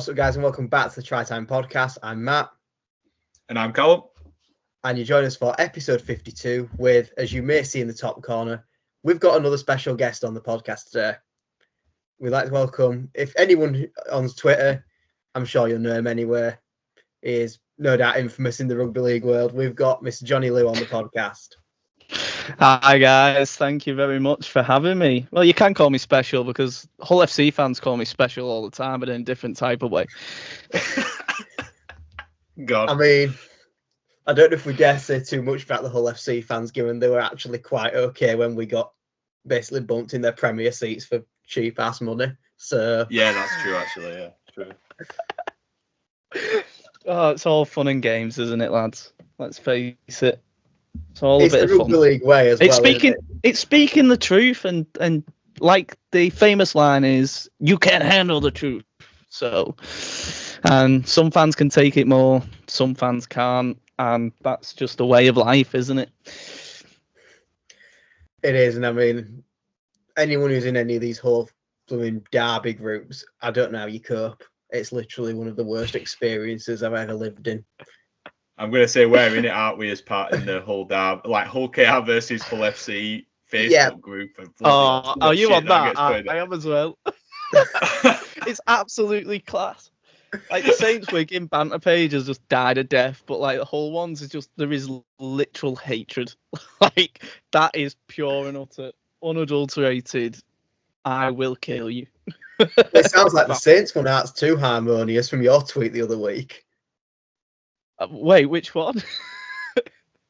What's up, guys, and welcome back to the Try Time Podcast. I'm Matt. And I'm Callum. And you join us for episode 52 with, as you may see in the top corner, we've got another special guest on the podcast today. We'd like to welcome, if anyone on Twitter, I'm sure you'll know him anyway, he is no doubt infamous in the rugby league world. We've got Mr. Johnny Liu on the podcast. Hi guys, thank you very much for having me. Well, you can call me special because Hull FC fans call me special all the time, but in a different type of way. God. I mean, I don't know if we dare say too much about the Hull FC fans, given they were actually quite okay when we got basically bumped in their Premier seats for cheap ass money. So yeah, that's true. Actually, yeah, true. Oh, it's all fun and games, isn't it, lads? Let's face it. It's all it's a bit the of rugby fun. league way as It's well. It's speaking the truth, and like the famous line is, "You can't handle the truth." So, and some fans can take it more, some fans can't, and that's just a way of life, isn't it? It is, and I mean, anyone who's in any of these whole blooming derby groups, I don't know how you cope. It's literally one of the worst experiences I've ever lived in. I'm going to say we're in it, aren't we, as part in the Hull Derby, like Hull KR versus Hull FC Facebook group. Are you on that? I am as well. It's absolutely class. Like the Saints Wigan banter page has just died a death, but like the Hull ones is just, there is literal hatred. Like that is pure and utter, unadulterated. I will kill you. It sounds like the Saints one aren't too harmonious from your tweet the other week. Wait, which one?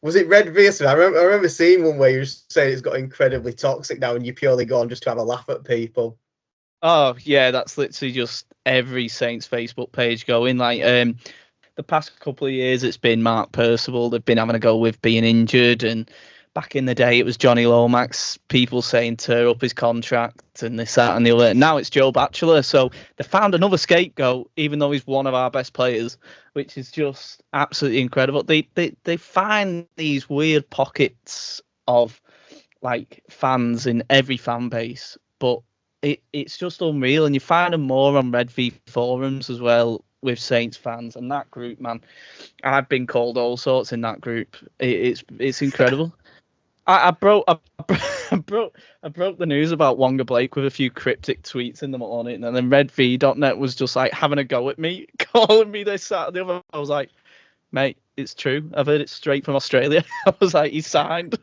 Was it Red Veerson? I remember seeing one where you were saying it's got incredibly toxic now and you purely go on just to have a laugh at people. Oh, yeah, that's literally just every Saints Facebook page going. Like, the past couple of years, it's been Mark Percival. They've been having a go with being injured. And back in the day, it was Johnny Lomax, people saying tear up his contract and this, that, and the other. Now it's Joe Batchelor. So they found another scapegoat, even though he's one of our best players, which is just absolutely incredible. They find these weird pockets of like fans in every fan base, but it's just unreal. And you find them more on Red V forums as well with Saints fans, and that group, man, I've been called all sorts in that group. It's incredible. I broke the news about Wonga Blake with a few cryptic tweets in the morning, and then redv.net was just like having a go at me, calling me this, that, and the other. I was like, mate, it's true. I've heard it straight from Australia. I was like, he signed.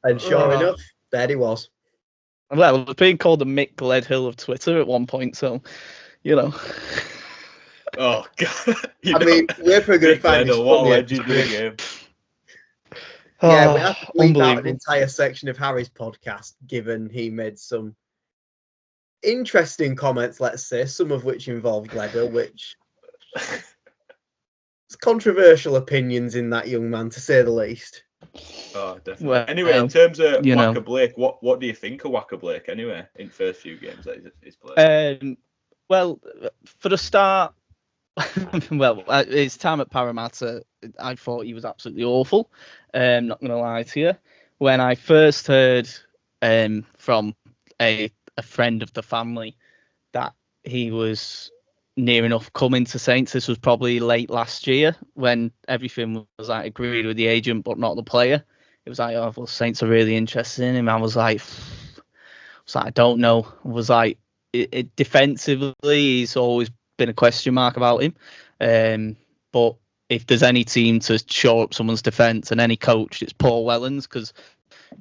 And sure enough, there he was. Well, it was being called the Mick Gledhill of Twitter at one point, so, you know. Oh, God. I mean, we're probably going to find this funny. Yeah, we have to leave out an entire section of Harry's podcast, given he made some interesting comments, let's say, some of which involved Gledhill, which it's controversial opinions in that young man, to say the least. Oh, definitely. Well, anyway, in terms of Waka Blake, what do you think of Waka Blake anyway, in first few games that he's played? Well, for the start, his time at Parramatta, I thought he was absolutely awful. Not going to lie to you. When I first heard from a friend of the family that he was near enough coming to Saints, this was probably late last year when everything was like agreed with the agent but not the player. It was like, oh, well, Saints are really interested in him. I was like, I don't know. I was like, defensively, he's always been a question mark about him. But if there's any team to shore up someone's defence and any coach, it's Paul Wellens, because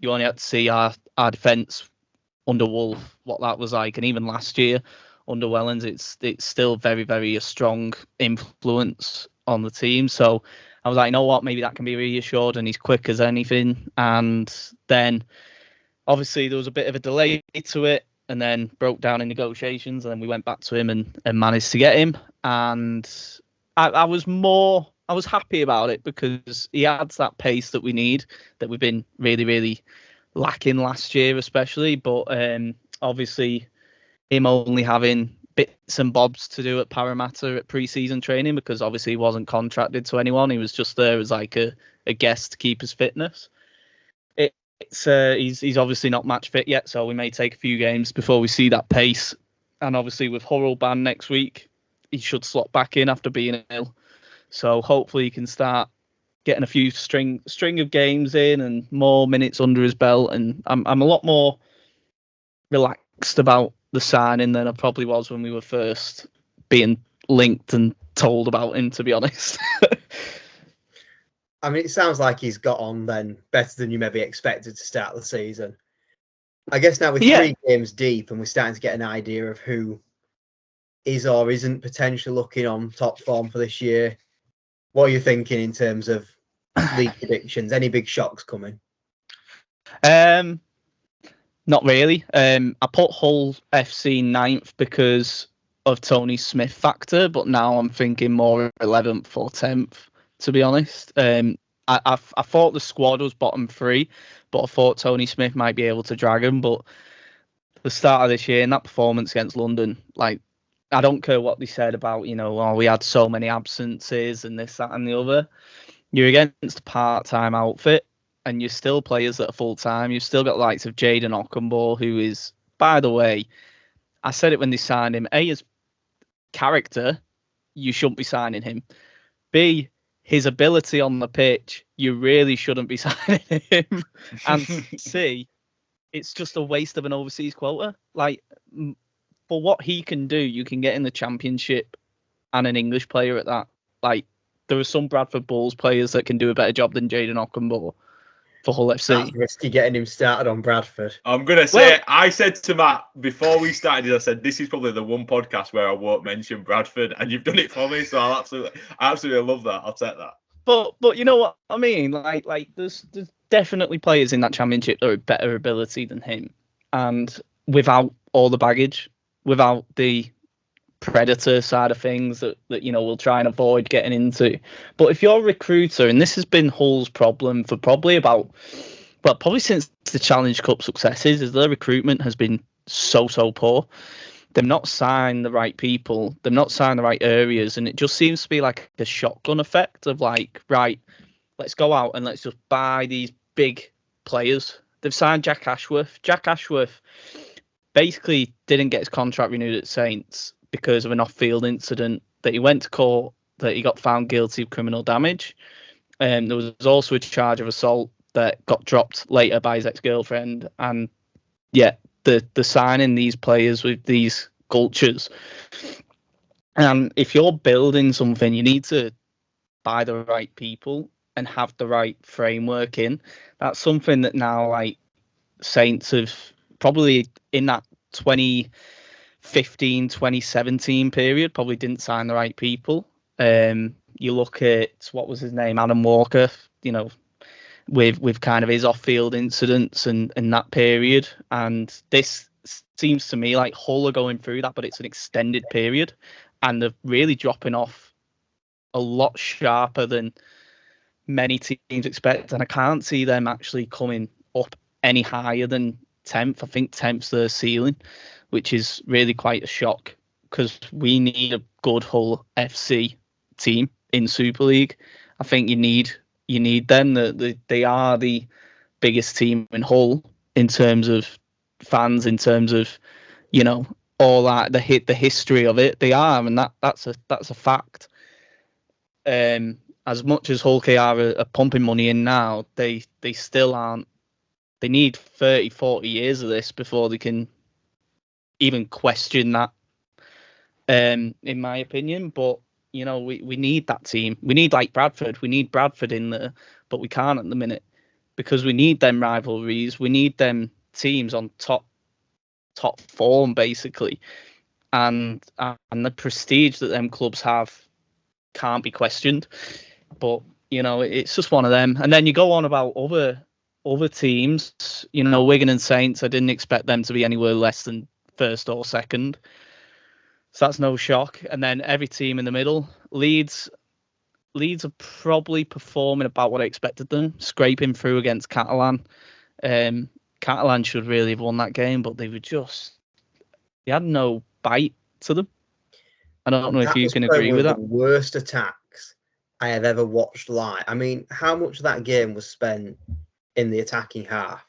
you only had to see our defence under Wolf, what that was like. And even last year under Wellens, it's still very, very a strong influence on the team. So I was like, you know what, maybe that can be reassured, and he's quick as anything. And then obviously there was a bit of a delay to it, and then broke down in negotiations, and then we went back to him and managed to get him. And I was happy about it because he adds that pace that we need, that we've been really, really lacking last year especially. But obviously him only having bits and bobs to do at Parramatta at pre-season training, because obviously he wasn't contracted to anyone. He was just there as like a guest to keep his fitness. He's obviously not match fit yet, so we may take a few games before we see that pace And obviously with Hurrell banned next week, he should slot back in after being ill. So hopefully he can start getting a few string of games in and more minutes under his belt. And I'm a lot more relaxed about the signing than I probably was when we were first being linked and told about him, to be honest. I mean, it sounds like he's got on then better than you maybe expected to start the season. I guess now with 3 games deep and we're starting to get an idea of who is or isn't potentially looking on top form for this year, what are you thinking in terms of league predictions? Any big shocks coming? Not really. I put Hull FC 9th because of Tony Smith factor, but now I'm thinking more 11th or 10th, to be honest. I thought the squad was bottom 3, but I thought Tony Smith might be able to drag him. But the start of this year and that performance against London, like, I don't care what they said about, we had so many absences and this, that, and the other. You're against a part-time outfit, and you're still players that are full-time. You've still got the likes of Jaden Ockenbaugh, who is, by the way, I said it when they signed him, A, his character, you shouldn't be signing him. B, his ability on the pitch, you really shouldn't be signing him. And C, it's just a waste of an overseas quota. Like, for what he can do, you can get in the Championship and an English player at that. Like, there are some Bradford Bulls players that can do a better job than Jaden Ockenbaugh for Hull FC. That's risky getting him started on Bradford. I'm going to say, I said to Matt, before we started, I said, this is probably the one podcast where I won't mention Bradford, and you've done it for me, so I absolutely love that. I'll take that. But you know what I mean? Like there's definitely players in that Championship that are better ability than him. And without all the baggage, without the predator side of things that we'll try and avoid getting into. But if you're a recruiter, and this has been Hull's problem for probably since the Challenge Cup successes, is their recruitment has been so poor. They've not signed the right people, they've not signed the right areas, and it just seems to be like a shotgun effect of like, right, let's go out and let's just buy these big players. They've signed Jack Ashworth. Jack Ashworth basically didn't get his contract renewed at Saints because of an off-field incident that he went to court, that he got found guilty of criminal damage. There was also a charge of assault that got dropped later by his ex-girlfriend. And yeah, the signing these players with these cultures. And if you're building something, you need to buy the right people and have the right framework in. That's something that now, like, Saints have probably in that 2015, 2017 period probably didn't sign the right people. You look at, what was his name, Adam Walker, with kind of his off-field incidents and that period. And this seems to me like Hull are going through that, but it's an extended period, and they're really dropping off a lot sharper than many teams expect. And I can't see them actually coming up any higher than 10th. I think 10th's their ceiling, which is really quite a shock, because we need a good Hull FC team in Super League. I think you need them. They are the biggest team in Hull in terms of fans, in terms of all that, the history of it. They are, and that's a fact. As much as Hull KR are pumping money in now, they still aren't. They need 30, 40 years of this before they can even question that, in my opinion. But we need that team. We need, like, Bradford. We need Bradford in there, but we can't at the minute, because we need them rivalries. We need them teams on top form, basically, and the prestige that them clubs have can't be questioned. But it's just one of them. And then you go on about other teams. Wigan and Saints, I didn't expect them to be anywhere less than first or second. So that's no shock. And then every team in the middle. Leeds are probably performing about what I expected them, scraping through against Catalan. Catalan should really have won that game, but they had no bite to them. I don't know if you can agree with that. The worst attacks I have ever watched live. I mean, how much of that game was spent in the attacking half?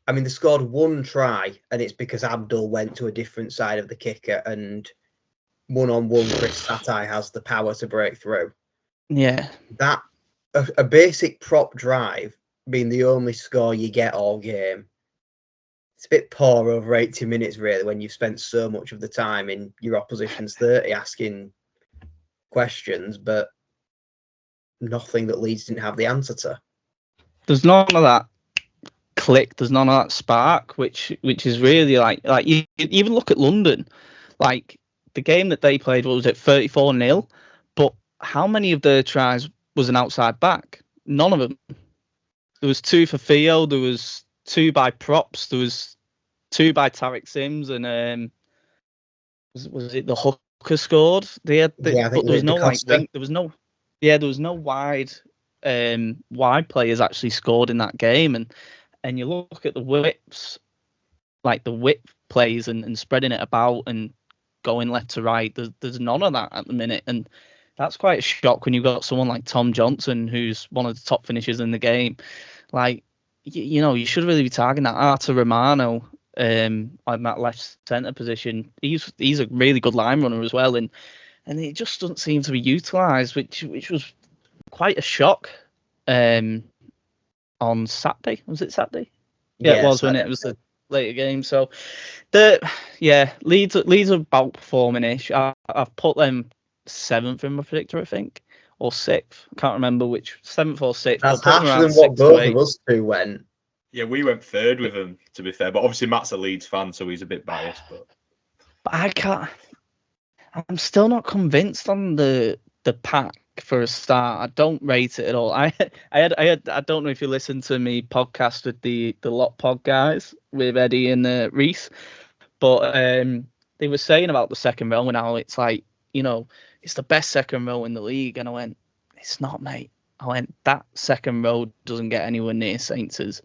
I mean, they scored one try, and it's because Abdul went to a different side of the kicker, and one-on-one Chris Satai has the power to break through. Yeah. That a basic prop drive being the only score you get all game. It's a bit poor over 80 minutes, really, when you've spent so much of the time in your opposition's 30 asking questions, but nothing that Leeds didn't have the answer to. There's none of that click. There's none of that spark, which is really like you even look at London, like the game that they played, what was it, 34-0? But how many of their tries was an outside back? None of them. There was 2 for Theo. There was 2 by props. There was 2 by Tarek Sims, and was it the hooker scored? I think but there was no like wing, there was no wide players actually scored in that game, and you look at the whips, like the whip plays and spreading it about and going left to right. There's none of that at the minute, and that's quite a shock when you've got someone like Tom Johnson, who's one of the top finishers in the game. Like, you should really be targeting that. Artur Romano on that left centre position. He's a really good line runner as well, and it just doesn't seem to be utilised, which was quite a shock. On Saturday, was it Saturday? Yeah, it was Saturday. When it was the later game. So Leeds are about performing-ish. I've put them 7th in my predictor, I think, or 6th. I can't remember which, 7th or 6th. That's harsher than what both of us two went. Yeah, we went 3rd with them, to be fair. But obviously Matt's a Leeds fan, so he's a bit biased. But I can't. I'm still not convinced on the pack for a start. I don't rate it at all. I don't know if you listened to me podcast with the Lot Pod guys with Eddie and Reese, but they were saying about the second row and how it's like, it's the best second row in the league, and I went, it's not, mate. I went, that second row doesn't get anywhere near Saints'.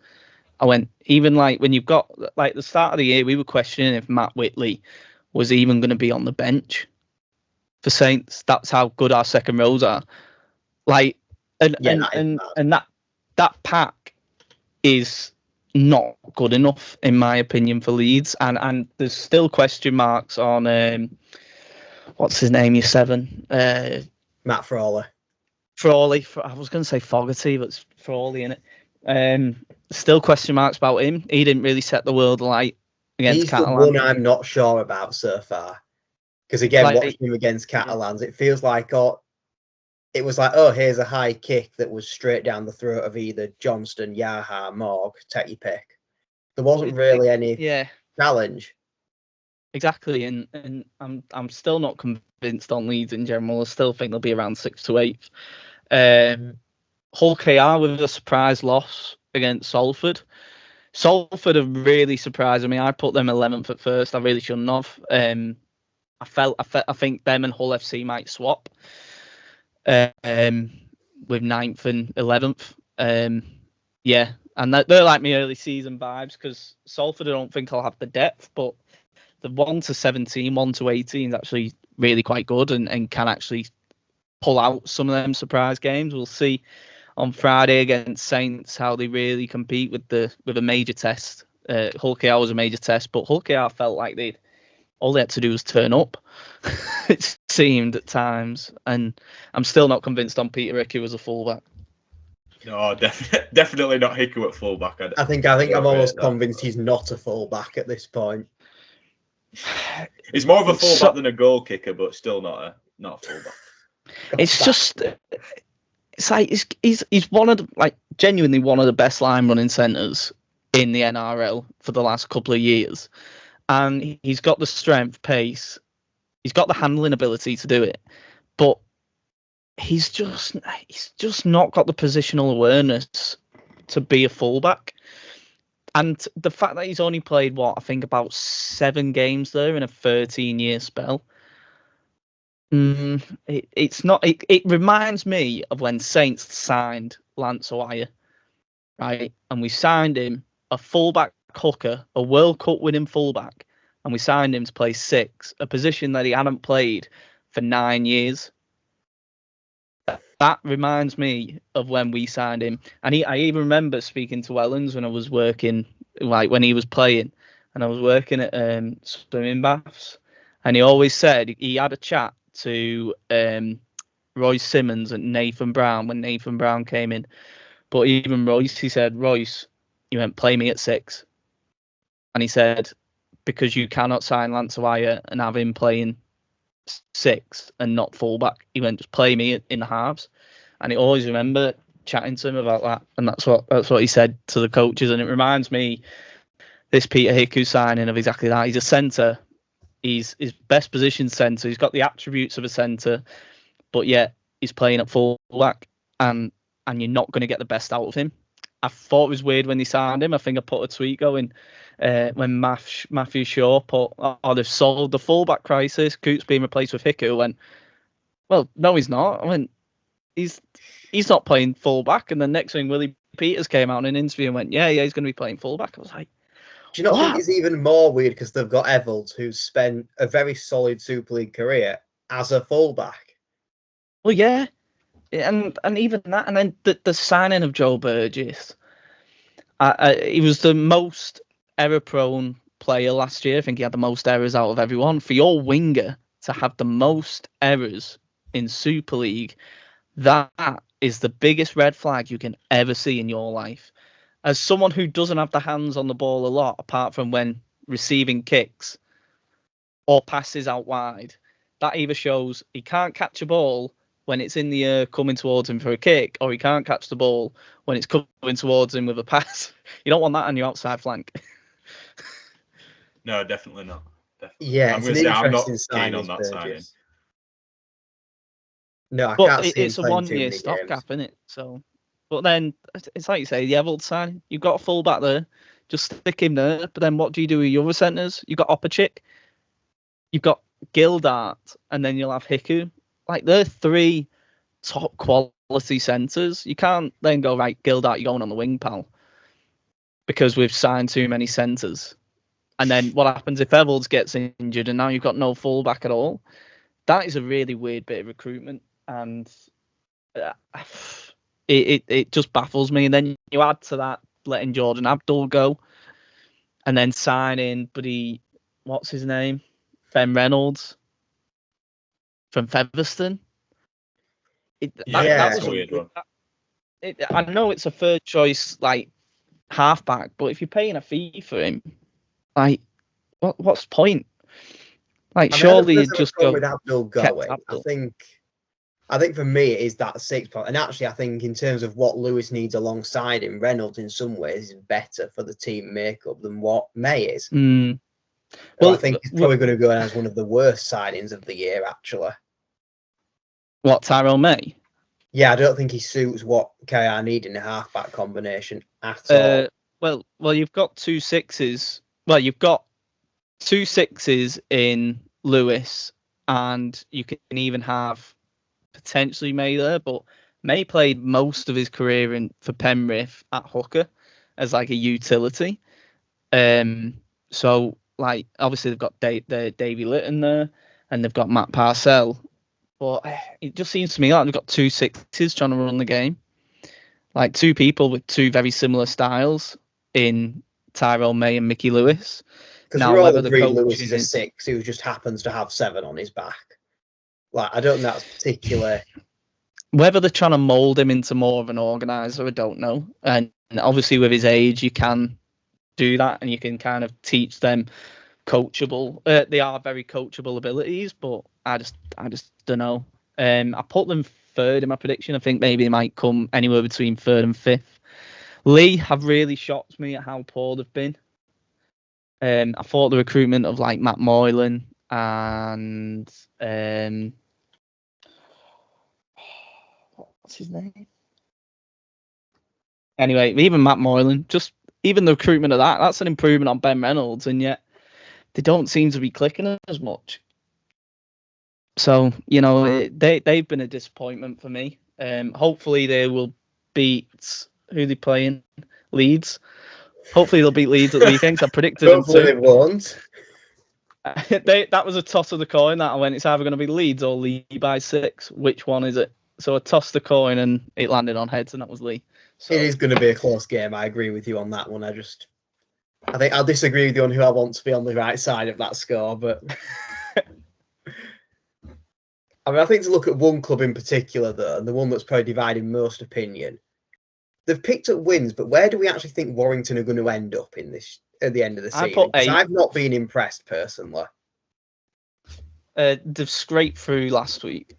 I went, even like when you've got like the start of the year, we were questioning if Matt Whitley was even going to be on the bench for Saints. That's how good our second rows are. Like, and that pack is not good enough in my opinion for Leeds, and there's still question marks on what's his name, your 7, Matt Frawley. I was going to say Fogarty, but it's Frawley in it. Still question marks about him. He didn't really set the world alight against Catalan. He's the one I'm not sure about so far. Because again, watching him against Catalans, it feels like here's a high kick that was straight down the throat of either Johnston, Yaha, Morg, take your pick. There wasn't really any challenge. Exactly, and I'm still not convinced on Leeds in general. I still think they'll be around 6th to 8th. Hull KR with a surprise loss against Salford. Salford have really surprised me. I put them 11th at first. I really shouldn't have. I think them and Hull FC might swap with 9th and 11th. And they're like my early season vibes, because Salford, I don't think I'll have the depth, but the 1 to 17, 1 to 18 is actually really quite good and can actually pull out some of them surprise games. We'll see on Friday against Saints how they really compete with a major test. Hull KR was a major test, but Hull KR felt like all they had to do was turn up. It seemed at times, and I'm still not convinced on Peter Hickey as a fullback. No, definitely not Hickey at fullback. I think I'm almost convinced he's not a fullback at this point. He's more of a fullback than a goal kicker, but still not a fullback. It's like he's one of genuinely one of the best line running centres in the NRL for the last couple of years. And he's got the strength, pace, he's got the handling ability to do it, but he's just not got the positional awareness to be a fullback. And the fact that he's only played about 7 games there in a 13-year spell, it reminds me of when Saints signed Lance O'Wire, right? And we signed him a fullback hooker, a World Cup winning fullback, and we signed him to play 6, a position that he hadn't played for 9 years. That reminds me of when we signed him. And I even remember speaking to Ellens when I was working like when he was playing, and I was working at swimming baths, and he always said he had a chat to Royce Simmons and Nathan Brown when Nathan Brown came in. But even Royce, he said, Royce, you went play me at 6. And he said, because you cannot sign Lance Wyatt and have him playing 6 and not fullback. He went, just play me in the halves. And I always remember chatting to him about that. And that's what he said to the coaches. And it reminds me, this Peter Hiku signing of exactly that. He's a centre. He's his best position centre. He's got the attributes of a centre, but yet he's playing at fullback, and you're not going to get the best out of him. I thought it was weird when they signed him. I think I put a tweet going when Matthew Shaw put, "Oh, they've solved the fullback crisis. Coots being replaced with Hiku." I went, well, no, he's not. I went, he's not playing fullback. And the next thing, Willie Peters came out in an interview and went, yeah, he's going to be playing fullback. I was like, do you not think it's even more weird because they've got Evalds, who's spent a very solid Super League career as a fullback? Well, yeah, and even that, and then the signing of Joe Burgess. He was the most error-prone player last year. I think he had the most errors out of everyone. For your winger to have the most errors in Super League, that is the biggest red flag you can ever see in your life. As someone who doesn't have the hands on the ball a lot, apart from when receiving kicks or passes out wide, that either shows he can't catch a ball when it's in the air coming towards him for a kick, or he can't catch the ball when it's coming towards him with a pass. You don't want that on your outside flank. No, definitely not. Definitely. Yeah, I'm going to say I'm not keen on that signing. No, I can't see it's a 1-year stopgap, isn't it? So, but then it's like you say, the Evalds signing. You've got a full back there, just stick him there. But then what do you do with your other centres? You've got Opachik, you've got Gildart, and then you'll have Hiku. Like, they're 3 top quality centres. You can't then go, right, Gildart, you're going on the wing, pal, because we've signed too many centres. And then what happens if Evalds gets injured and now you've got no fullback at all? That is a really weird bit of recruitment, and it just baffles me. And then you add to that letting Jordan Abdul go, and then signing, what's his name? Ben Reynolds from Featherstone. That was a weird one. I know it's a third choice, like, halfback, but if you're paying a fee for him, like, what's the point? Like, surely you just go with Abdul going. I think for me it is that 6 point, and actually I think in terms of what Lewis needs alongside him, Reynolds in some ways is better for the team makeup than what May is. Well, I think he's probably going to go as one of the worst signings of the year, actually. What, Tyrone May? Yeah, I don't think he suits what KR need in a halfback combination at all. Well, you've got 2 6s. Well, you've got 2 6s in Lewis, and you can even have potentially May there, but May played most of his career for Penrith at hooker as like a utility. So, like, obviously they've got Davy Litton there, and they've got Matt Parcell. But it just seems to me like they've got 2 6s trying to run the game. Like, 2 people with 2 very similar styles in Tyrone May and Mickey Lewis. Because we're all agreed Lewis is a 6 who just happens to have 7 on his back. Like, I don't think that's particular. Whether they're trying to mould him into more of an organiser, I don't know. And obviously with his age, you can do that, and you can kind of teach them coachable. They are very coachable abilities, but I just don't know. I put them 3rd in my prediction. I think maybe they might come anywhere between 3rd and 5th. Lee have really shocked me at how poor they've been. I thought the recruitment of, like, Matt Moylan and what's his name? Anyway, even Matt Moylan, just even the recruitment of that's an improvement on Ben Reynolds, and yet they don't seem to be clicking as much. So, they've been a disappointment for me. Hopefully they will beat who they playing, Leeds. Hopefully they'll beat Leeds at the weekend. I predicted them to. They won't. That was a toss of the coin. That I went, it's either going to be Leeds or Lee by 6. Which one is it? So I tossed the coin and it landed on heads, and that was Lee. So it is going to be a close game. I agree with you on that one. I think I'll disagree with you on who I want to be on the right side of that score, but I mean, I think to look at one club in particular, though, and the one that's probably dividing most opinion, they've picked up wins, but where do we actually think Warrington are going to end up in this at the end of the I season? put 8. I've not been impressed personally. They've scraped through last week.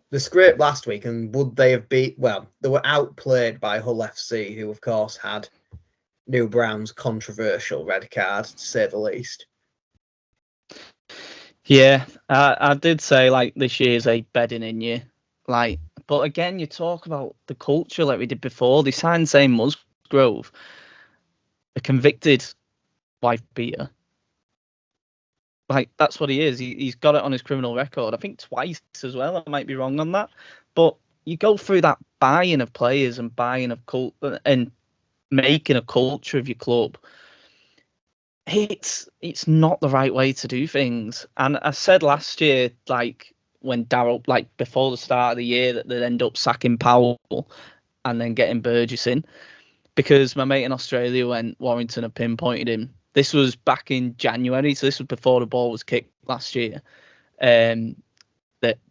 The scrape last week, and would they have beat? Well, they were outplayed by Hull FC, who of course had New Brown's controversial red card, to say the least. Yeah, I did say like this year's a bedding in year. Like, but again, you talk about the culture like we did before. They signed Zane Musgrove, a convicted wife beater. Like, that's what he is. He's got it on his criminal record. I think twice as well. I might be wrong on that. But you go through that buying of players and buying of and making a culture of your club. It's not the right way to do things. And I said last year, like when Darryl, like before the start of the year, that they'd end up sacking Powell and then getting Burgess in. Because my mate in Australia went, Warrington had pinpointed him. This was back in January, so this was before the ball was kicked last year. That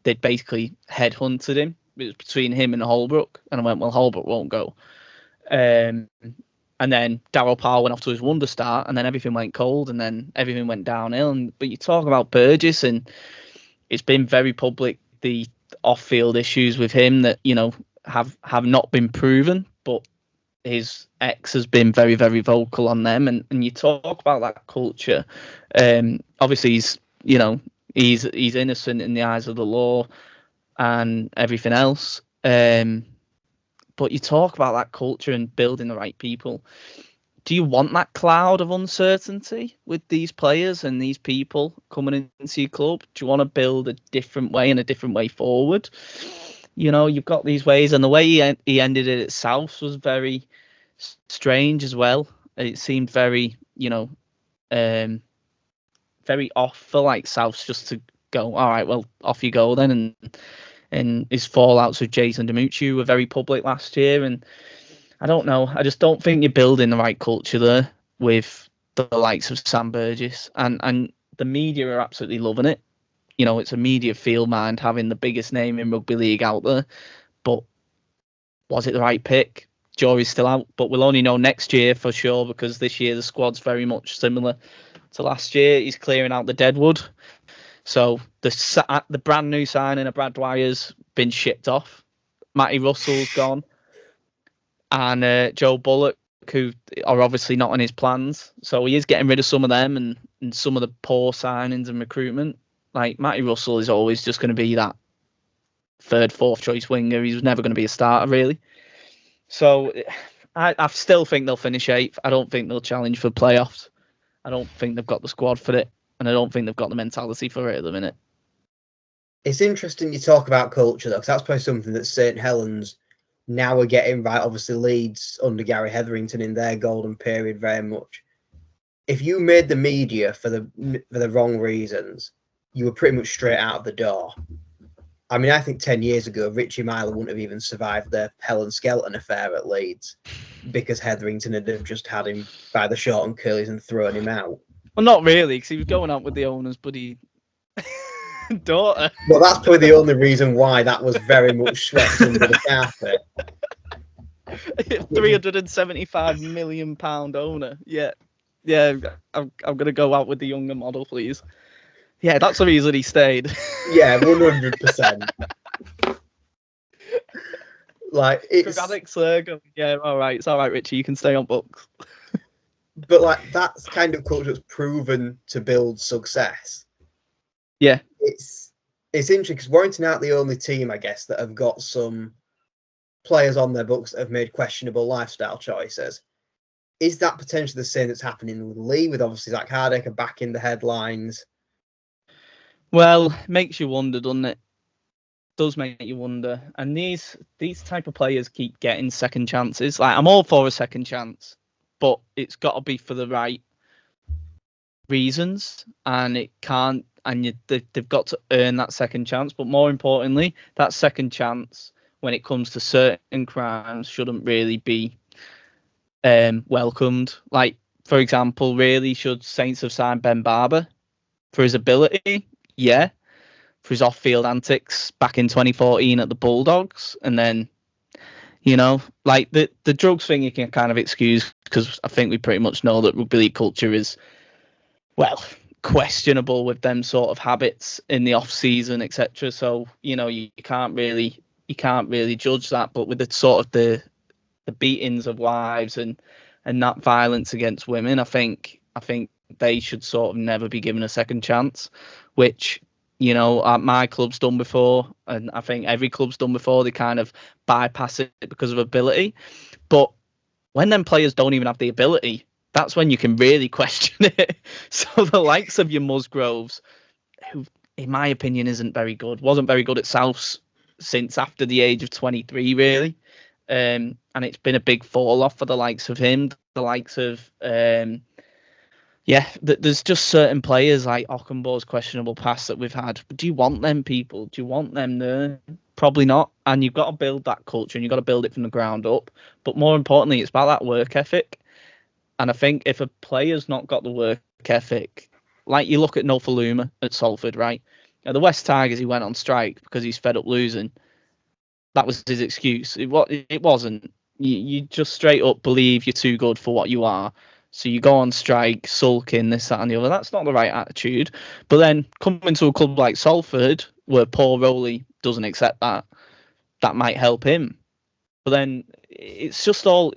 they'd basically headhunted him. It was between him and Holbrook, and I went, well, Holbrook won't go. And then Darryl Powell went off to his wonder start, and then everything went cold, and then everything went downhill. But you talk about Burgess, and it's been very public, the off-field issues with him that, you know, have not been proven, but his ex has been very, very vocal on them, and you talk about that culture. Obviously, he's innocent in the eyes of the law and everything else. But you talk about that culture and building the right people. Do you want that cloud of uncertainty with these players and these people coming into your club? Do you want to build a different way and a different way forward? You know, you've got these ways, and the way he ended it at South was very strange as well. It seemed very, very off for like Souths just to go, all right, well, off you go then. And his fallouts with Jason Demucci were very public last year, and I don't know. I just don't think you're building the right culture there with the likes of Sam Burgess, and the media are absolutely loving it. You know, it's a media field mind having the biggest name in rugby league out there. But was it the right pick? Jury's still out, but we'll only know next year for sure, because this year the squad's very much similar to last year. He's clearing out the deadwood. So the brand new signing of Brad Dwyer's been shipped off. Matty Russell's gone. And Joe Bullock, who are obviously not in his plans. So he is getting rid of some of them and some of the poor signings and recruitment. Like, Matty Russell is always just going to be that third, fourth choice winger. He's never going to be a starter, really. So I still think they'll finish 8th. I don't think they'll challenge for playoffs. I don't think they've got the squad for it. And I don't think they've got the mentality for it at the minute. It's interesting you talk about culture, though, because that's probably something that St Helens now are getting right. Obviously, Leeds under Gary Hetherington in their golden period very much. If you made the media for the wrong reasons, you were pretty much straight out of the door. I mean, I think 10 years ago, Richie Myler wouldn't have even survived the Helen Skelton affair at Leeds because Hetherington had just had him by the short and curlies and thrown him out. Well, not really, because he was going out with the owner's buddy daughter. Well, that's probably the only reason why that was very much swept under the carpet. £375 million owner. Yeah, I'm going to go out with the younger model, please. Yeah, that's the reason he stayed. Yeah, 100%. Like, it's Alex Sergo. Yeah, all right. It's all right, Richie. You can stay on books. But like, that's kind of culture that's proven to build success. Yeah, it's interesting because Warrington aren't the only team, I guess, that have got some players on their books that have made questionable lifestyle choices. Is that potentially the same that's happening with Lee, with obviously Zach Hardaker back in the headlines? Well, it makes you wonder, doesn't it? Does make you wonder. And these type of players keep getting second chances. Like, I'm all for a second chance, but it's got to be for the right reasons, and it can't. And they've got to earn that second chance. But more importantly, that second chance, when it comes to certain crimes, shouldn't really be welcomed. Like, for example, really, should Saints have signed Ben Barber for his ability? Yeah. For his off-field antics back in 2014 at the Bulldogs, and then, like the drugs thing you can kind of excuse because I think we pretty much know that rugby league culture is, well, questionable with them sort of habits in the off season, etc. So you can't really judge that. But with the sort of the beatings of wives and that violence against women, I think they should sort of never be given a second chance, which my club's done before, and I think every club's done before. They kind of bypass it because of ability, but when them players don't even have the ability, that's when you can really question it. So the likes of your Musgroves, who, in my opinion, wasn't very good at Souths since after the age of 23, really. And it's been a big fall off for the likes of him, the likes of, there's just certain players like Ockenbo's questionable pass that we've had. But do you want them people? Do you want them there? Probably not. And you've got to build that culture and you've got to build it from the ground up. But more importantly, it's about that work ethic. And I think if a player's not got the work ethic, like you look at Nofaluma at Salford, right? Now, the West Tigers, he went on strike because he's fed up losing. That was his excuse. It wasn't. You just straight up believe you're too good for what you are. So you go on strike, sulking, this, that, and the other. That's not the right attitude. But then coming to a club like Salford, where Paul Rowley doesn't accept that might help him. But then it's just all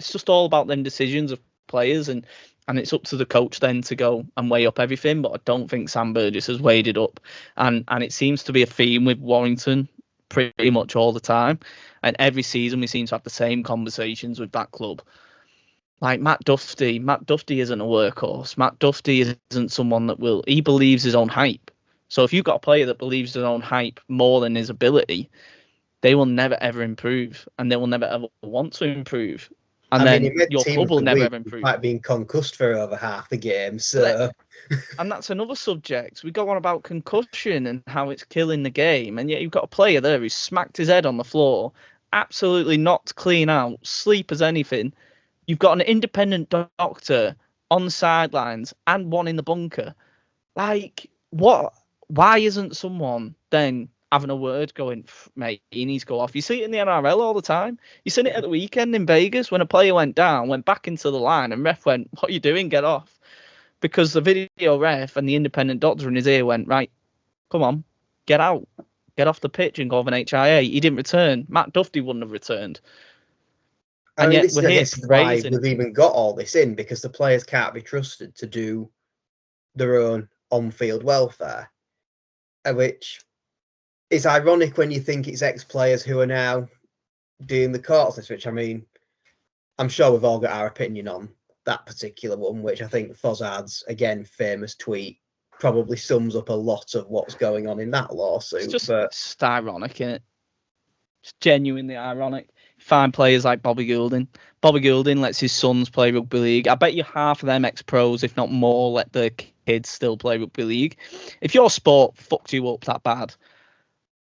about them decisions of players, and it's up to the coach then to go and weigh up everything. But I don't think Sam Burgess has weighed it up, and it seems to be a theme with Warrington pretty much all the time. And every season we seem to have the same conversations with that club. Like Matt Duffy isn't a workhorse. Matt Duffy isn't someone he believes his own hype. So if you've got a player that believes his own hype more than his ability, they will never ever improve, and they will never ever want to improve. And then your club will never ever improve. Might being concussed for over half the game, so. And that's another subject. We go on about concussion and how it's killing the game, and yet you've got a player there who's smacked his head on the floor, absolutely knocked clean out, sleep as anything. You've got an independent doctor on the sidelines and one in the bunker. Like, what? Why isn't someone then having a word going, mate, he needs to go off? You see it in the NRL all the time. You seen it at the weekend in Vegas when a player went down, went back into the line, and ref went, what are you doing? Get off. Because the video ref and the independent doctor in his ear went, right, come on, get out. Get off the pitch and go with an HIA. He didn't return. Matt Duffy wouldn't have returned. And yet we're here why we've even got all this in, because the players can't be trusted to do their own on-field welfare, which is ironic when you think it's ex-players who are now doing the courts, which, I mean, I'm sure we've all got our opinion on that particular one, which I think Fozzard's, again, famous tweet probably sums up a lot of what's going on in that lawsuit. It's just ironic, isn't it? It's genuinely ironic. Find players like Bobby Goulding. Bobby Goulding lets his sons play rugby league. I bet you half of them ex-pros, if not more, let their kids still play rugby league. If your sport fucked you up that bad,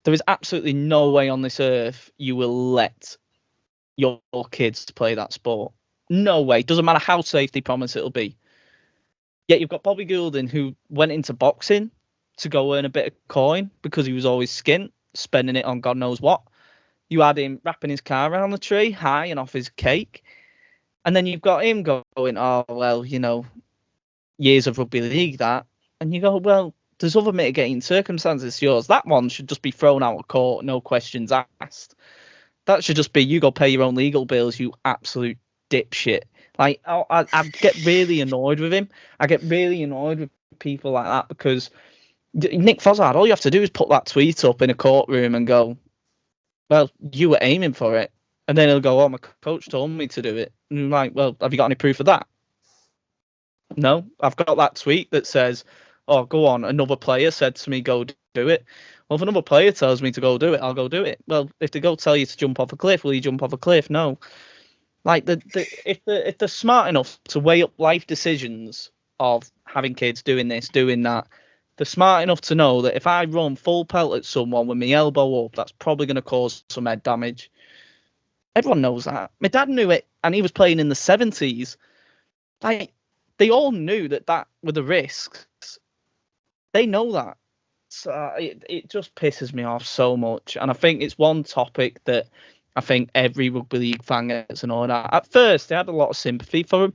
there is absolutely no way on this earth you will let your kids play that sport. No way. Doesn't matter how safe they promise it'll be. Yet you've got Bobby Goulding, who went into boxing to go earn a bit of coin because he was always skint, spending it on God knows what. You had him wrapping his car around the tree, high and off his cake. And then you've got him going, oh, well, years of rugby league, that. And you go, well, there's other mitigating circumstances to yours. That one should just be thrown out of court, no questions asked. That should just be, you go pay your own legal bills, you absolute dipshit. Like, I get really annoyed with him. I get really annoyed with people like that because Nick Fozzard, all you have to do is put that tweet up in a courtroom and go, well, you were aiming for it. And then he'll go, oh, my coach told me to do it. And I'm like, well, have you got any proof of that? No, I've got that tweet that says, oh, go on, another player said to me, go do it. Well, if another player tells me to go do it, I'll go do it. Well, if they go tell you to jump off a cliff, will you jump off a cliff? No. Like, if they're smart enough to weigh up life decisions of having kids, doing this, doing that, they're smart enough to know that if I run full pelt at someone with my elbow up, that's probably going to cause some head damage. Everyone knows that. My dad knew it, and he was playing in the 70s. Like, they all knew that were the risks. They know that. So it just pisses me off so much. And I think it's one topic that I think every rugby league fan gets annoyed at. At first, they had a lot of sympathy for him.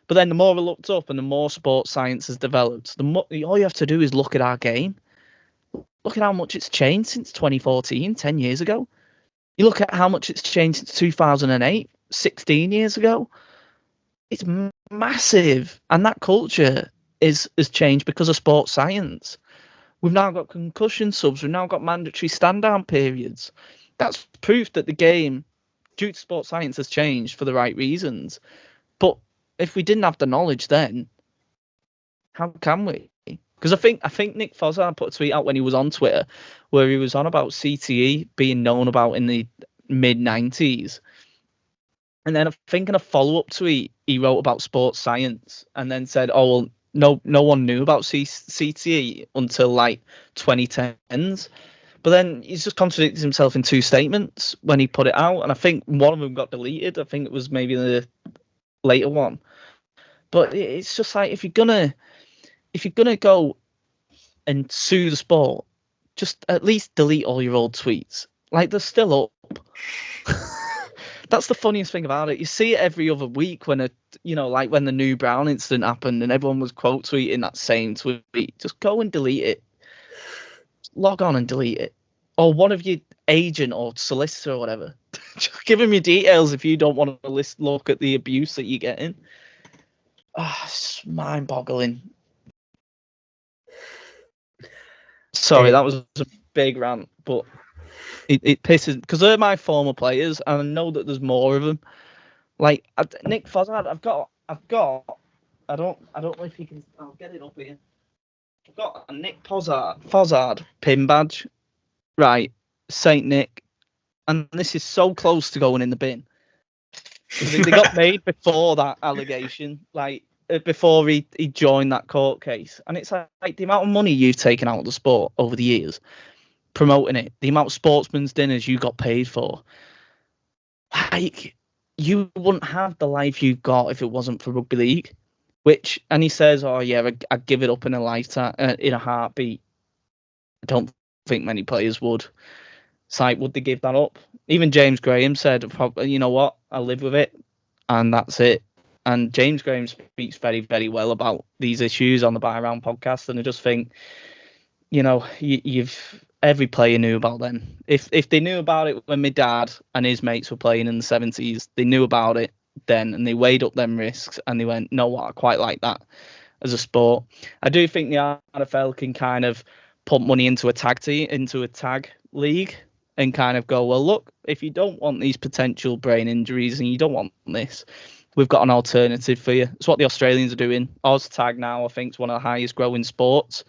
But then the more I looked up and the more sports science has developed, all you have to do is look at our game. Look at how much it's changed since 2014, 10 years ago. You look at how much it's changed since 2008, 16 years ago. It's massive. And that culture has changed because of sports science. We've now got concussion subs. We've now got mandatory stand-down periods. That's proof that the game, due to sports science, has changed for the right reasons. But if we didn't have the knowledge then, how can we? Because I think Nick Fozzard put a tweet out when he was on Twitter where he was on about CTE being known about in the mid-90s. And then I think in a follow-up tweet, he wrote about sports science and then said, oh, well, no one knew about CTE until like 2010s. But then he's just contradicted himself in two statements when he put it out. And I think one of them got deleted. I think it was maybe the later one. But it's just like, if you're gonna go and sue the sport, just at least delete all your old tweets. Like, they're still up. That's the funniest thing about it. You see it every other week when like when the New Brown incident happened and everyone was quote tweeting that same tweet. Just go and delete it. Log on and delete it. Or one of your agent or solicitor or whatever. Just give them your details if you don't want to look at the abuse that you're getting. It's mind-boggling. Sorry, that was a big rant, but it pisses, because they're my former players, and I know that there's more of them. Like Nick Fozzard, I've got. I don't know if you can. I'll get it up here. I've got a Nick Fozzard pin badge, right? Saint Nick, and this is so close to going in the bin. They got made before that allegation, like before he joined that court case, and it's like the amount of money you've taken out of the sport over the years promoting it, the amount of sportsman's dinners you got paid for. Like, you wouldn't have the life you've got if it wasn't for rugby league. And he says, "Oh yeah, I'd give it up in a lifetime, in a heartbeat." I don't think many players would. It's like, would they give that up? Even James Graham said, "You know what? I live with it, and that's it." And James Graham speaks very, very well about these issues on the Buy Around podcast, and I just think, every player knew about them. If they knew about it when my dad and his mates were playing in the 70s, they knew about it then, and they weighed up them risks, and they went, "No, what? I quite like that as a sport." I do think the RFL can kind of put money into a tag league, and kind of go, well, look, if you don't want these potential brain injuries and you don't want this, we've got an alternative for you. It's what the Australians are doing. OzTag now, I think, is one of the highest growing sports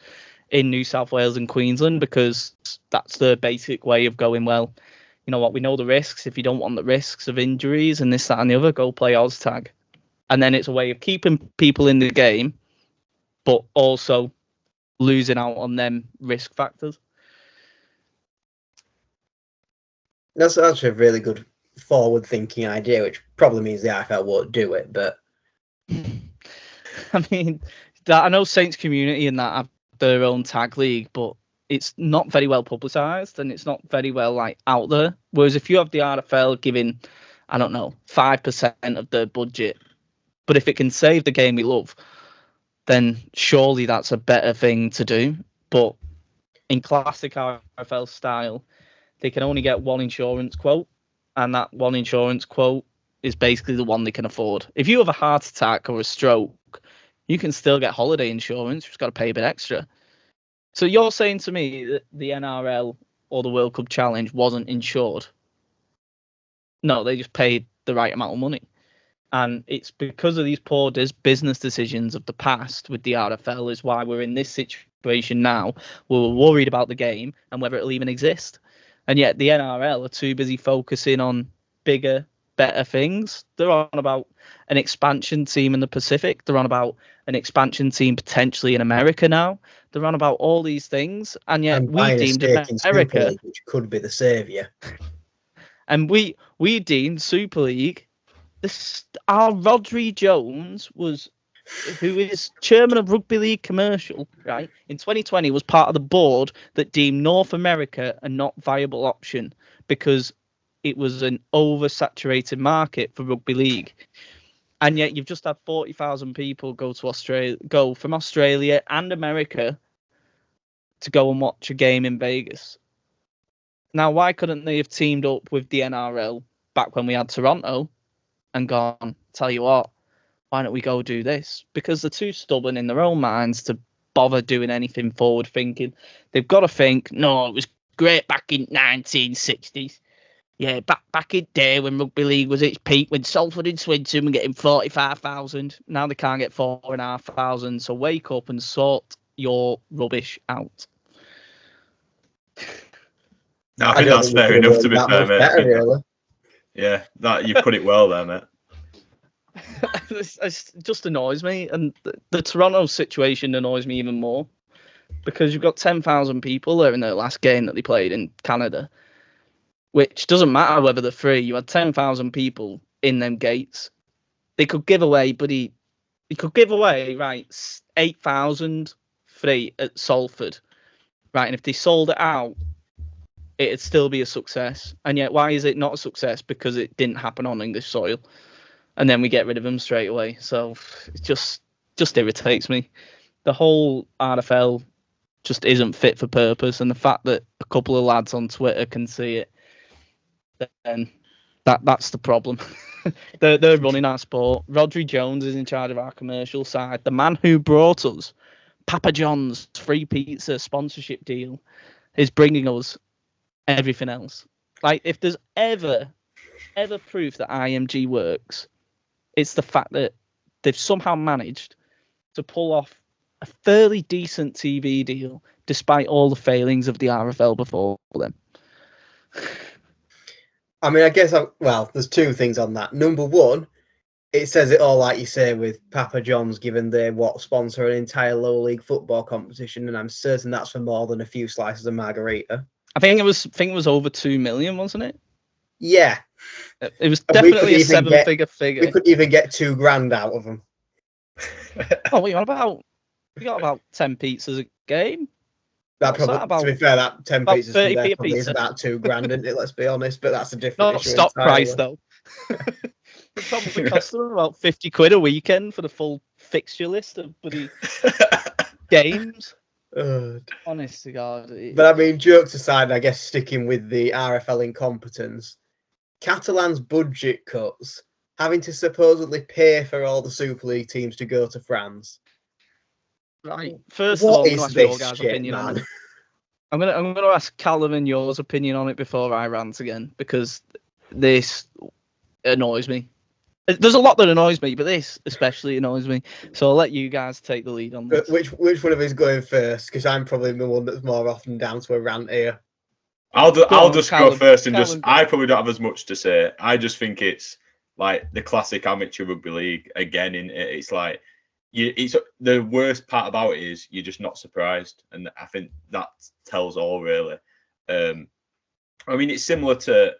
in New South Wales and Queensland, because that's the basic way of going, well, you know what, we know the risks. If you don't want the risks of injuries and this, that, and the other, go play OzTag. And then it's a way of keeping people in the game, but also losing out on them risk factors. That's actually a really good forward-thinking idea, which probably means the IFL won't do it, but... I mean, I know Saints Community and that have their own tag league, but it's not very well publicised and it's not very well out there. Whereas if you have the RFL giving, I don't know, 5% of their budget, but if it can save the game we love, then surely that's a better thing to do. But in classic RFL style, they can only get one insurance quote, and that one insurance quote is basically the one they can afford. If you have a heart attack or a stroke, you can still get holiday insurance. You've just got to pay a bit extra. So you're saying to me that the NRL or the World Cup Challenge wasn't insured? No, they just paid the right amount of money. And it's because of these poor business decisions of the past with the RFL is why we're in this situation now, where we're worried about the game and whether it'll even exist. And yet the NRL are too busy focusing on bigger, better things. They're on about an expansion team in the Pacific. They're on about an expansion team potentially in America now. They're on about all these things. And yet we deemed America, which could be the saviour. And we we deemed Super League. Our Rodri Jones who is chairman of Rugby League Commercial, right, in 2020 was part of the board that deemed North America a not viable option because it was an oversaturated market for rugby league. And yet you've just had 40,000 people go from Australia and America to go and watch a game in Vegas. Now, why couldn't they have teamed up with the NRL back when we had Toronto and gone, tell you what, why don't we go do this? Because they're too stubborn in their own minds to bother doing anything forward thinking. They've got to think, no, it was great back in 1960s. Yeah, back in day when rugby league was at its peak, when Salford and Swinton were getting 45,000. Now they can't get 4,500. So wake up and sort your rubbish out. No, I think that's fair enough, to be fair, mate. Better, really. Yeah, that you put it well there, mate. It just annoys me, and the Toronto situation annoys me even more because you've got 10,000 people there in their last game that they played in Canada, which doesn't matter whether they're free. You had 10,000 people in them gates. They could give away, right, 8,000 free at Salford, right, and if they sold it out, it'd still be a success. And yet, why is it not a success? Because it didn't happen on English soil. And then we get rid of them straight away. So it just irritates me. The whole RFL just isn't fit for purpose. And the fact that a couple of lads on Twitter can see it, then that's the problem. They're running our sport. Rodri Jones is in charge of our commercial side. The man who brought us Papa John's free pizza sponsorship deal is bringing us everything else. Like, if there's ever proof that IMG works, it's the fact that they've somehow managed to pull off a fairly decent TV deal despite all the failings of the RFL before them. I mean, I guess, there's two things on that. Number one, it says it all, like you say, with Papa John's given they sponsor an entire lower league football competition, and I'm certain that's for more than a few slices of margarita. I think it was over 2 million, wasn't it? Yeah. It was definitely a seven-figure figure. We couldn't even get $2,000 out of them. Oh, what are you on about? We got about 10 pizzas a game. To be fair, that 10 pizzas from there probably is about $2,000, isn't it? Let's be honest, but that's a different issue. Not stock price, though. It probably cost them about 50 quid a weekend for the full fixture list of bloody games. Honest to God. But I mean, jokes aside, I guess sticking with the RFL incompetence, Catalan's budget cuts, having to supposedly pay for all the Super League teams to go to France. Right. First of all, I'm going to ask your guys' opinion man? on it. I'm going to ask Callum and yours opinion on it before I rant again, because this annoys me. There's a lot that annoys me, but this especially annoys me. So I'll let you guys take the lead on this. Which one of us going first? Because I'm probably the one that's more often down to a rant here. I'll just go first and I probably don't have as much to say. I just think it's like the classic amateur rugby league again. It's like it's the worst part about it is you're just not surprised, and I think that tells all really. I mean, it's similar to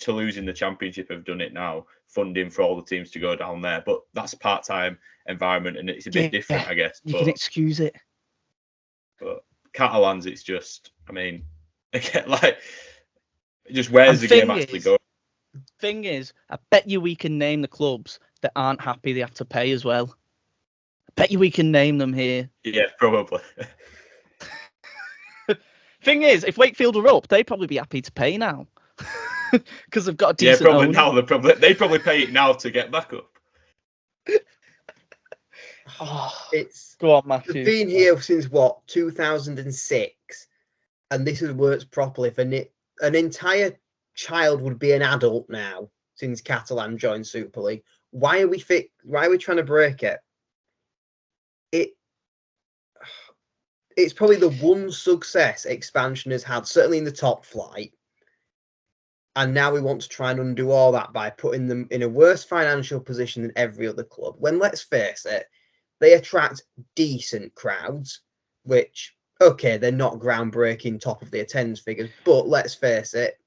Toulouse in the Championship have done it now, funding for all the teams to go down there, but that's a part-time environment and it's a bit different, I guess. You can excuse it. But Catalans, it's just, again, like, just where's the game actually going? Thing is, I bet you we can name the clubs that aren't happy they have to pay as well. I bet you we can name them here. Yeah, probably. Thing is, if Wakefield were up, they'd probably be happy to pay now. Because they've got a decent probably owner. now. They probably pay it now to get back up. Go on, Matthew. They've been here since 2006, and this has worked properly. For an entire child would be an adult now since Catalan joined Super League. Why are we trying to break it? It's probably the one success expansion has had, certainly in the top flight. And now we want to try and undo all that by putting them in a worse financial position than every other club. When, let's face it, they attract decent crowds, which, okay, they're not groundbreaking top of the attendance figures, but let's face it,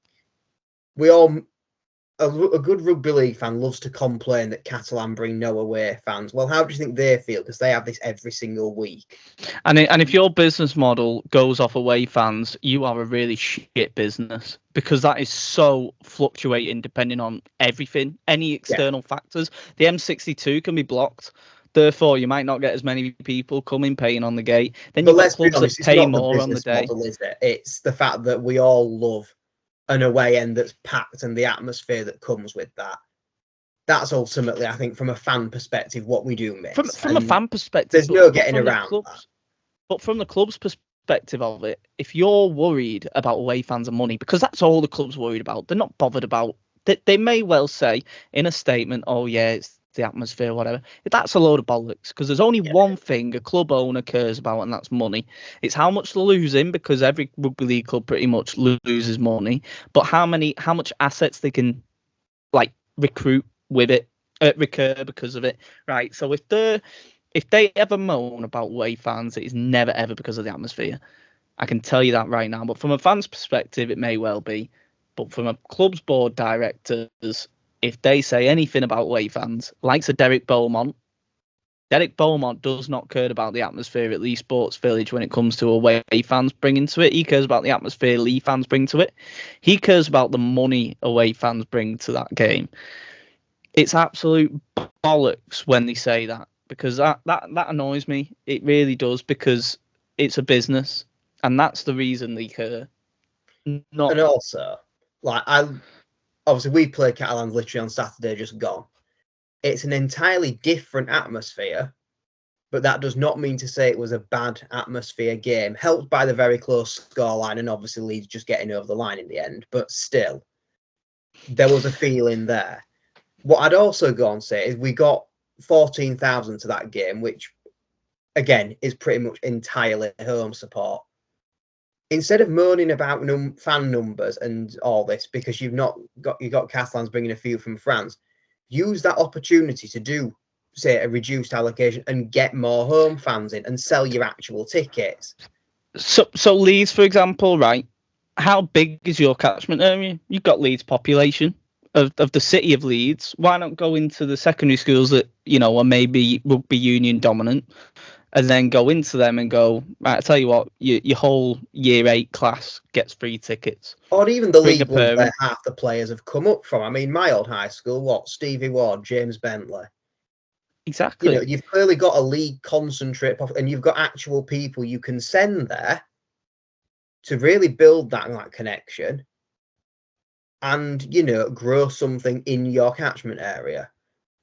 we all a good rugby league fan loves to complain that Catalan bring no away fans. Well, how do you think they feel? Because they have this every single week. And if your business model goes off away fans, you are a really shit business, because that is so fluctuating depending on everything, any external factors. The M62 can be blocked. Therefore, you might not get as many people coming paying on the gate. Then you've got clubs that pay more on the day. Model, is it? It's the fact that we all love an away end that's packed and the atmosphere that comes with that. That's ultimately, I think, from a fan perspective, what we do miss. From a fan perspective, there's no getting around that. But from the club's perspective of it, if you're worried about away fans and money, because that's all the club's worried about, they're not bothered about. They may well say in a statement, "Oh yeah, it's the atmosphere, whatever." That's a load of bollocks, because there's only one thing a club owner cares about, and that's money. It's how much they're losing, because every rugby league club pretty much loses money, but how much assets they can recruit with it, recur because of it, right? So if they ever moan about away fans, it is never ever because of the atmosphere. I can tell you that right now. But from a fan's perspective, it may well be. But from a club's board directors, if they say anything about away fans, like Sir Derek Beaumont does not care about the atmosphere at Leigh Sports Village when it comes to away fans bringing to it. He cares about the atmosphere Leigh fans bring to it. He cares about the money away fans bring to that game. It's absolute bollocks when they say that, because that annoys me. It really does, because it's a business, and that's the reason they care. And also, obviously we played Catalans literally on Saturday just gone. It's an entirely different atmosphere, but that does not mean to say it was a bad atmosphere game, helped by the very close scoreline and obviously Leeds just getting over the line in the end. But still, there was a feeling there. What I'd also go and say is we got 14,000 to that game, which, again, is pretty much entirely home support. Instead of moaning about fan numbers and all this, because you got Catalans bringing a few from France, use that opportunity to do, say, a reduced allocation and get more home fans in and sell your actual tickets. So Leeds, for example, right? How big is your catchment area? You've got Leeds population. Of the city of Leeds, why not go into the secondary schools that are maybe rugby union dominant, and then go into them and go, right, I tell you what, your whole year 8 class gets free tickets. Or even the league ones where half the players have come up from. I mean, my old high school, Stevie Ward, James Bentley. Exactly. You've clearly got a league concentrate, and you've got actual people you can send there to really build that connection. And grow something in your catchment area,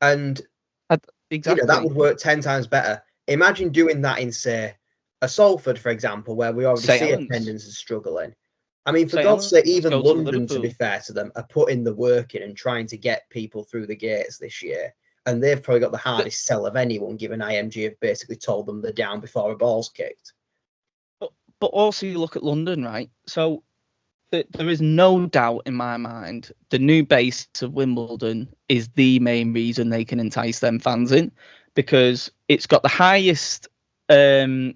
and exactly that would work 10 times better. Imagine doing that in, say, a Salford, for example, where we already see attendance is struggling. I mean, for God's sake, even London, to be fair to them, are putting the work in and trying to get people through the gates this year, and they've probably got the hardest sell of anyone, given IMG have basically told them they're down before a ball's kicked. But also, you look at London, right? So there is no doubt in my mind the new base of Wimbledon is the main reason they can entice them fans in, because it's got the highest I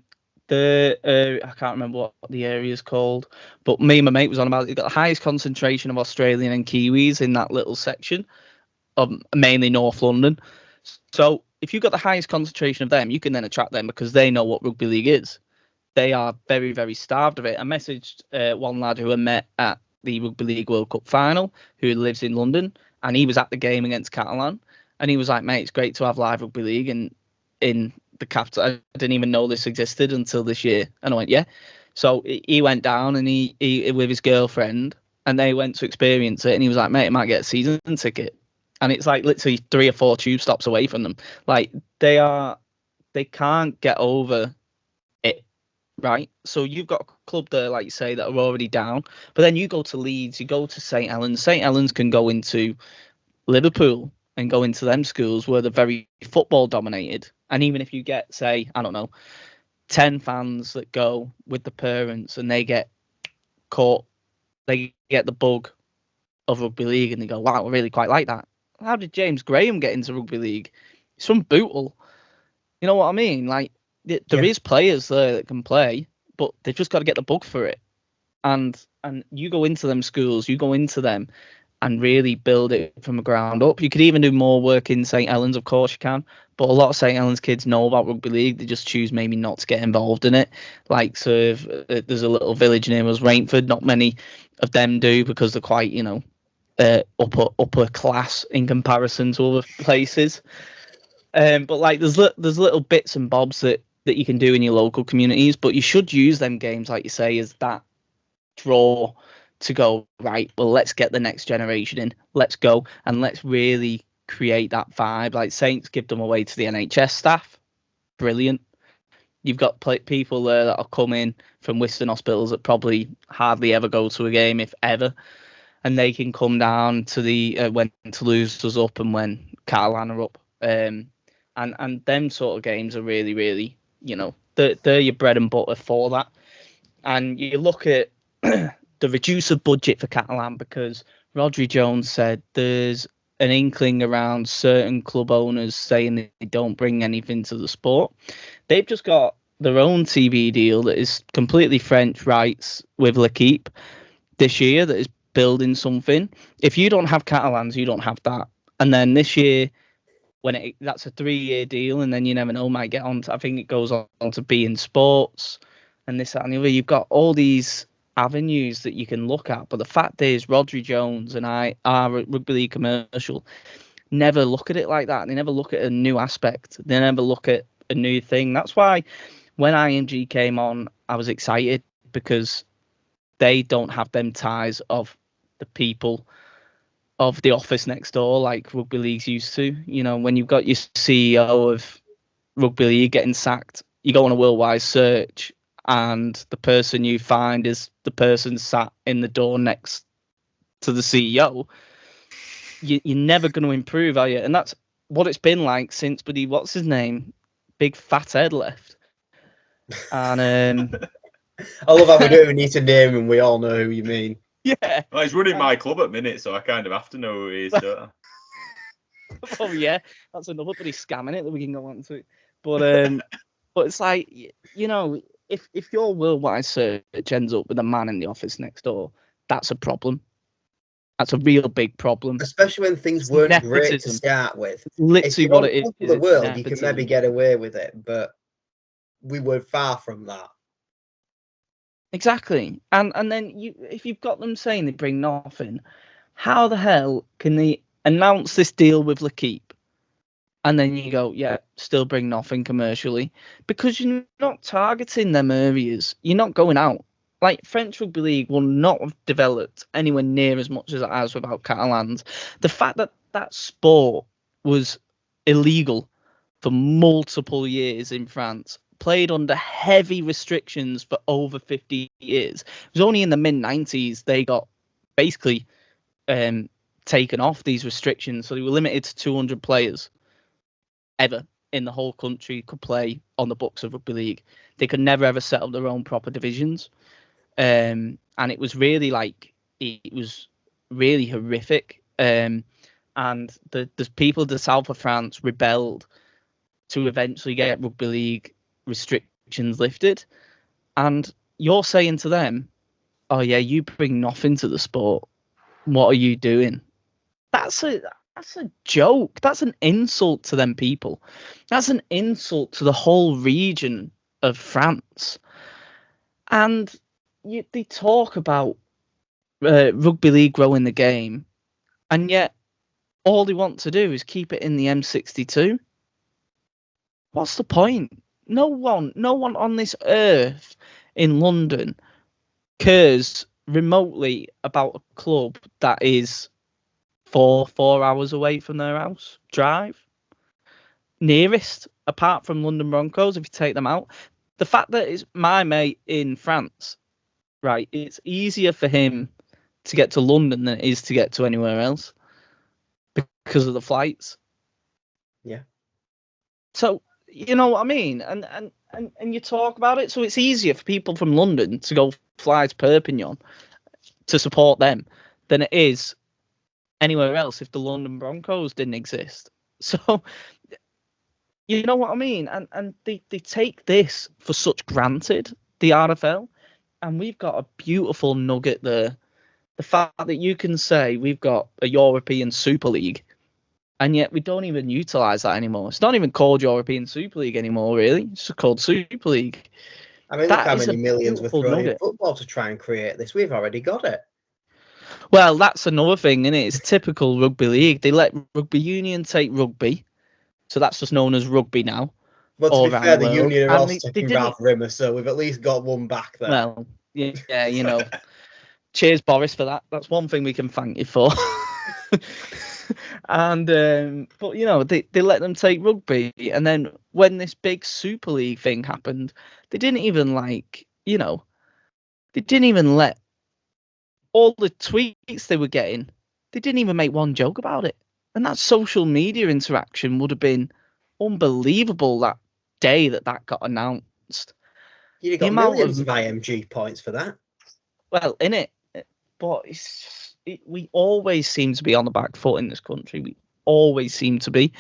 can't remember what the area is called, but me and my mate was on about it. It's got the highest concentration of Australian and Kiwis in that little section of mainly North London. So if you've got the highest concentration of them, you can then attract them, because they know what rugby league is. They are very, very starved of it. I messaged one lad who I met at the Rugby League World Cup final, who lives in London, and he was at the game against Catalan, and he was like, "Mate, it's great to have live rugby league in the capital. I didn't even know this existed until this year." And I went, "Yeah." So he went down and he with his girlfriend, and they went to experience it, and he was like, "Mate, I might get a season ticket." And it's like literally 3 or 4 tube stops away from them. Like they can't get over it. Right, so you've got a club there, like you say, that are already down, but then you go to Leeds, you go to St Helens. St Helens can go into Liverpool and go into them schools where they're very football dominated. And even if you get, say, I don't know, 10 fans that go with the parents and they get caught, they get the bug of rugby league and they go, "Wow, I really quite like that." How did James Graham get into rugby league? He's from Bootle. You know what I mean? Like, there is players there that can play, but they've just got to get the bug for it. And you go into them schools, you go into them, and really build it from the ground up. You could even do more work in St Helens, of course you can, but a lot of St Helens kids know about rugby league. They just choose maybe not to get involved in it. Like, so there's a little village near us, Rainford. Not many of them do because they're quite, upper class in comparison to other places. But like, there's little bits and bobs that you can do in your local communities, but you should use them games, like you say, as that draw to go, right, well, let's get the next generation in. Let's go and let's really create that vibe. Like, Saints give them away to the NHS staff. Brilliant. You've got people there that are coming from Western hospitals that probably hardly ever go to a game, if ever. And they can come down to the when Toulouse was up and when Catalan are up. And them sort of games are really, really, they're your bread and butter for that. And you look at the reduce of budget for Catalan because Rodri Jones said there's an inkling around certain club owners saying that they don't bring anything to the sport. They've just got their own TV deal that is completely French rights with L'Équipe this year that is building something. If you don't have Catalans, you don't have that. And then this year, that's a 3-year deal, and then you never know, might get on to, I think it goes on to beIN Sports and this, that, and the other. You've got all these avenues that you can look at, but the fact is Rodri Jones and our rugby league commercial never look at it like that. They never look at a new aspect. They never look at a new thing. That's why when IMG came on, I was excited because they don't have them ties of the people of the office next door like rugby league's used to. When you've got your CEO of rugby league getting sacked, you go on a worldwide search and the person you find is the person sat in the door next to the CEO. You're never going to improve, are you? And that's what it's been like since what's his name? Big Fat Ed left. And I love how we don't even need to name him. We all know who you mean. Yeah. Well, he's running my club at minute, so I kind of have to know who he is, don't I? Oh yeah, that's another bloody scamming it that we can go on to. But it's like, if your worldwide search ends up with a man in the office next door, that's a problem. That's a real big problem. Especially when things weren't great to start with. Literally what it is. In the world, you can maybe get away with it, but we were far from that. Exactly. And then if you've got them saying they bring nothing, how the hell can they announce this deal with L'Équipe and then you go, yeah, still bring nothing commercially? Because you're not targeting them areas. You're not going out. Like, French Rugby League will not have developed anywhere near as much as it has without Catalans. The fact that that sport was illegal for multiple years in France, played under heavy restrictions for over 50 years. It was only in the mid-90s they got basically taken off these restrictions. So they were limited to 200 players ever in the whole country could play on the books of rugby league. They could never ever set up their own proper divisions. And it was really horrific. And the people of the south of France rebelled to eventually get rugby league restrictions lifted. And you're saying to them, oh yeah, you bring nothing to the sport. What are you doing? That's a joke. That's an insult to them people. That's an insult to the whole region of France. And they talk about rugby league growing the game, and yet all they want to do is keep it in the M62. What's the point? No one on this earth in London cares remotely about a club that is 4 hours away from their house drive. Nearest, apart from London Broncos, if you take them out. The fact that it's my mate in France, right, it's easier for him to get to London than it is to get to anywhere else because of the flights. Yeah. So, you know what I mean? And you talk about it. So it's easier for people from London to go fly to Perpignan to support them than it is anywhere else if the London Broncos didn't exist. So, you know what I mean? And they take this for such granted, the RFL. And we've got a beautiful nugget there The fact that you can say we've got a European Super League, and yet we don't even utilise that anymore. It's not even called European Super League anymore, really. It's just called Super League. I mean, look how many millions we're throwing in football to try and create this. We've already got it. Well, that's another thing, isn't it? It's typical rugby league. They let rugby union take rugby, so that's just known as rugby now. Well, to be fair, the union are also taking Ralph Rimmer, so we've at least got one back there. Well, yeah, you know. Cheers, Boris, for that. That's one thing we can thank you for. And but you know, they let them take rugby, and then when this big Super League thing happened, they didn't even they didn't even let all the tweets they were getting. They didn't even make one joke about it, and that social media interaction would have been unbelievable that day that got announced. You got millions of IMG points for that. Well, innit? But we always seem to be on the back foot in this country. We always seem to be.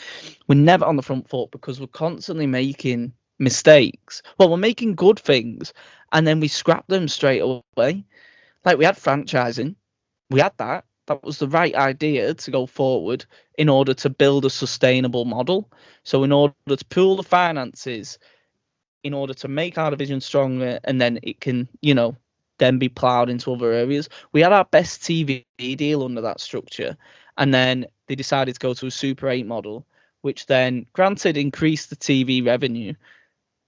We're never on the front foot because we're constantly making mistakes. Well, we're making good things, and then we scrap them straight away. Like we had franchising. We had that. That was the right idea to go forward in order to build a sustainable model. So in order to pool the finances, in order to make our division stronger, and then it can, then be ploughed into other areas. We had our best TV deal under that structure, and then they decided to go to a Super 8 model, which then, granted, increased the TV revenue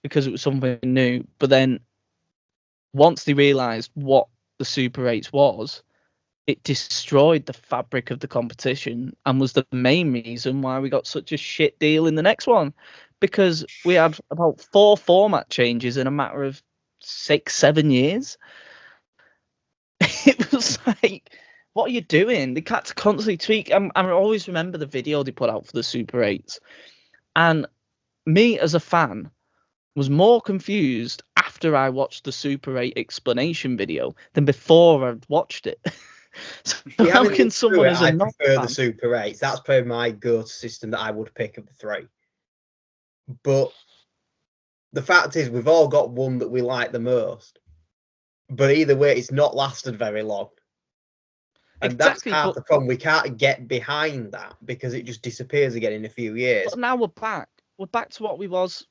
because it was something new, but then once they realised what the Super 8s was, it destroyed the fabric of the competition and was the main reason why we got such a shit deal in the next one, because we had about 4 format changes in a matter of 6-7 years. It was like, what are you doing? They had to constantly tweak. I always remember the video they put out for the Super 8s. And me as a fan was more confused after I watched the Super 8 explanation video than before I'd watched it. So how can someone as a I prefer the Super 8s. That's probably my go-to system that I would pick of the 3. But the fact is, we've all got one that we like the most. But either way, it's not lasted very long. And exactly, that's half the problem. We can't get behind that because it just disappears again in a few years. But now we're back. We're back to what we was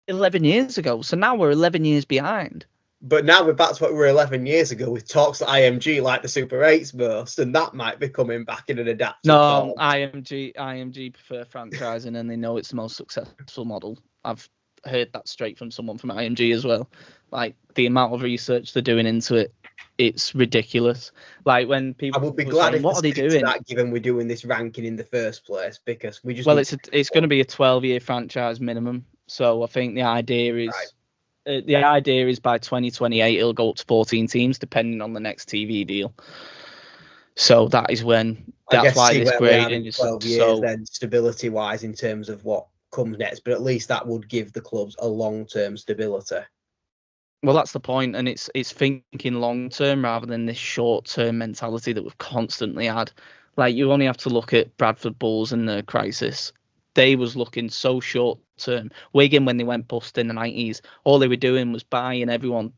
11 years ago. So now we're 11 years behind. But now we're back to what we were 11 years ago with talks that IMG like the Super 8s most, and that might be coming back in an adaptive form. IMG prefer franchising, and they know it's the most successful model. I've heard that straight from someone from IMG as well. Like, the amount of research they're doing into it, it's ridiculous. Like, when people, I would be glad saying, what are they doing? That, given we're doing this ranking in the first place, because we just it's going to be a 12-year franchise minimum. So I think the idea is. Right. The idea is by 2028 it'll go up to 14 teams, depending on the next TV deal. So that is when. That's why this grading is 12 years then, stability-wise, in terms of what comes next. But at least that would give the clubs a long-term stability. Well, that's the point, and it's thinking long-term rather than this short-term mentality that we've constantly had. Like, you only have to look at Bradford Bulls and the crisis. They was looking so short term. Wigan, when they went bust in the 90s, all they were doing was buying everyone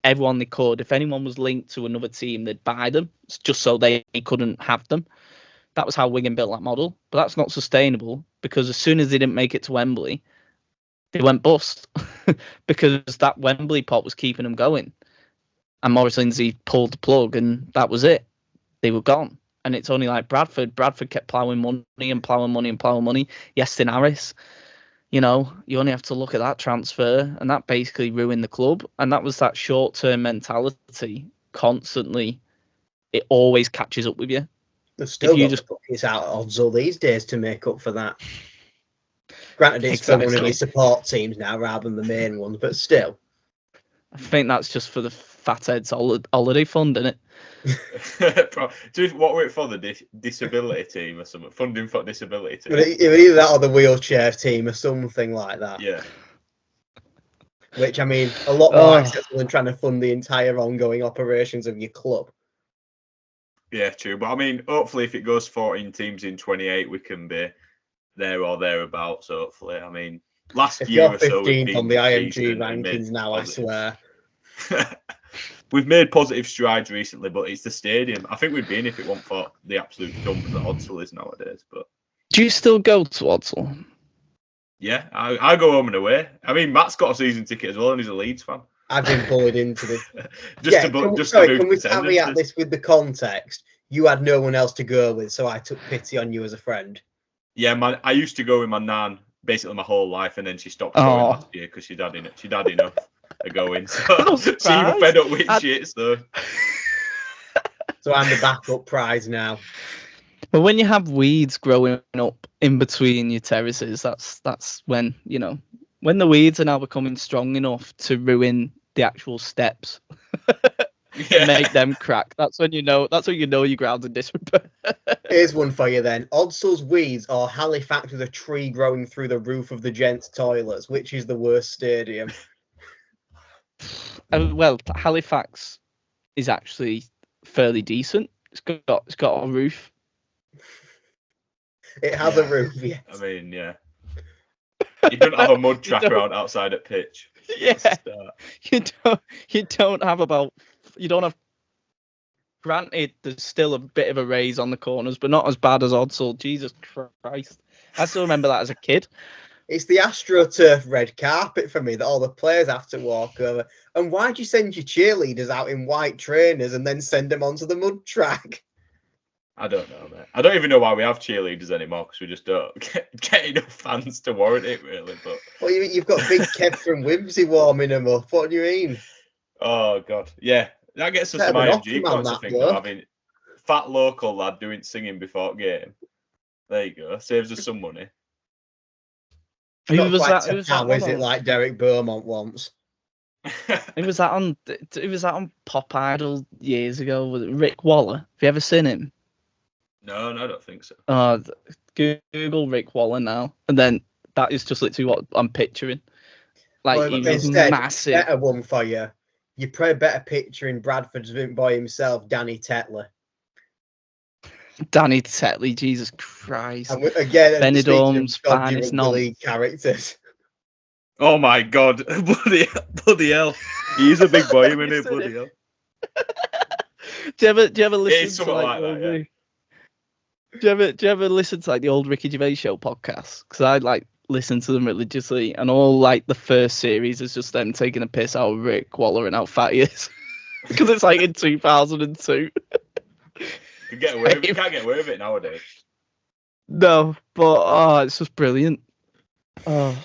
they could. If anyone was linked to another team, they'd buy them just so they couldn't have them. That was how Wigan built that model. But that's not sustainable, because as soon as they didn't make it to Wembley, they went bust because that Wembley pot was keeping them going. And Maurice Lindsay pulled the plug, and that was it. They were gone. And it's only like Bradford. Bradford kept ploughing money and ploughing money and ploughing money. Yestin Harris, you only have to look at that transfer, and that basically ruined the club. And that was that short-term mentality constantly. It always catches up with you. They've still got to put this out odds all these days to make up for that. Granted, it's for one of the support teams now rather than the main ones, but still. I think that's just for the fatheads holiday fund, isn't it? What were it for, the disability team or something? Funding for disability team. Either that or the wheelchair team or something like that. Yeah. Which, I mean, a lot more accessible than trying to fund the entire ongoing operations of your club. Yeah, true. But I mean, hopefully, if it goes 14 teams in 28, we can be there or thereabouts. Hopefully, I mean, last year or so, 15th on the IMG rankings now, I swear. we've made positive strides recently, but it's the stadium. I think we'd be in if it weren't for the absolute dump that Odsal is nowadays. But do you still go to Odsal? Yeah, I go home and away. I mean, Matt's got a season ticket as well, and he's a Leeds fan. I've been bullied into this. Can we caveat this with the context? You had no one else to go with, so I took pity on you as a friend. Yeah, man. I used to go with my nan basically my whole life, and then she stopped going last year because she'd had enough of going. So she was fed up with shit. So I'm the backup prize now. But when you have weeds growing up in between your terraces, that's when, when the weeds are now becoming strong enough to ruin the actual steps and make them crack. That's when you know your ground's in disrepair. Here's one for you then. Odsall's weeds or Halifax with a tree growing through the roof of the gents' toilets. Which is the worst stadium? Well, Halifax is actually fairly decent. It's got a roof. It has a roof, yes. I mean, yeah. You don't have a mud track around outside at pitch. Yeah. You don't have. Granted, there's still a bit of a raise on the corners, but not as bad as Odsal. Jesus Christ. I still remember that as a kid. It's the AstroTurf red carpet for me that all the players have to walk over. And why'd you send your cheerleaders out in white trainers and then send them onto the mud track? I don't know, mate. I don't even know why we have cheerleaders anymore because we just don't get enough fans to warrant it, really. But well, you've got Big Kev from Whimsy warming them up. What do you mean? Oh God, yeah, that gets us some IMG points. I think of having fat local lad doing singing before game. There you go, saves us some money. Who was that? Is it like Derek Beaumont once? It was that on Pop Idol years ago. Was it Rick Waller? Have you ever seen him? No, I don't think so. Google Rick Waller now, and then that is just literally what I'm picturing. Like, he was massive. Better one for you. You probably better picturing Bradford's boy himself, Danny Tetley. Danny Tetley, Jesus Christ! And again, Benidorm's finest league characters. Oh my God, bloody hell! He's a big boy, isn't he? Bloody hell! Do you ever listen to like that? Yeah. Do you ever listen to like the old Ricky Gervais show podcasts? Because I like listen to them religiously, and all like the first series is just them taking a piss out of Rick Waller and how fat he is, because it's like in 2002. You can't get away with it nowadays. No, but it's just brilliant. But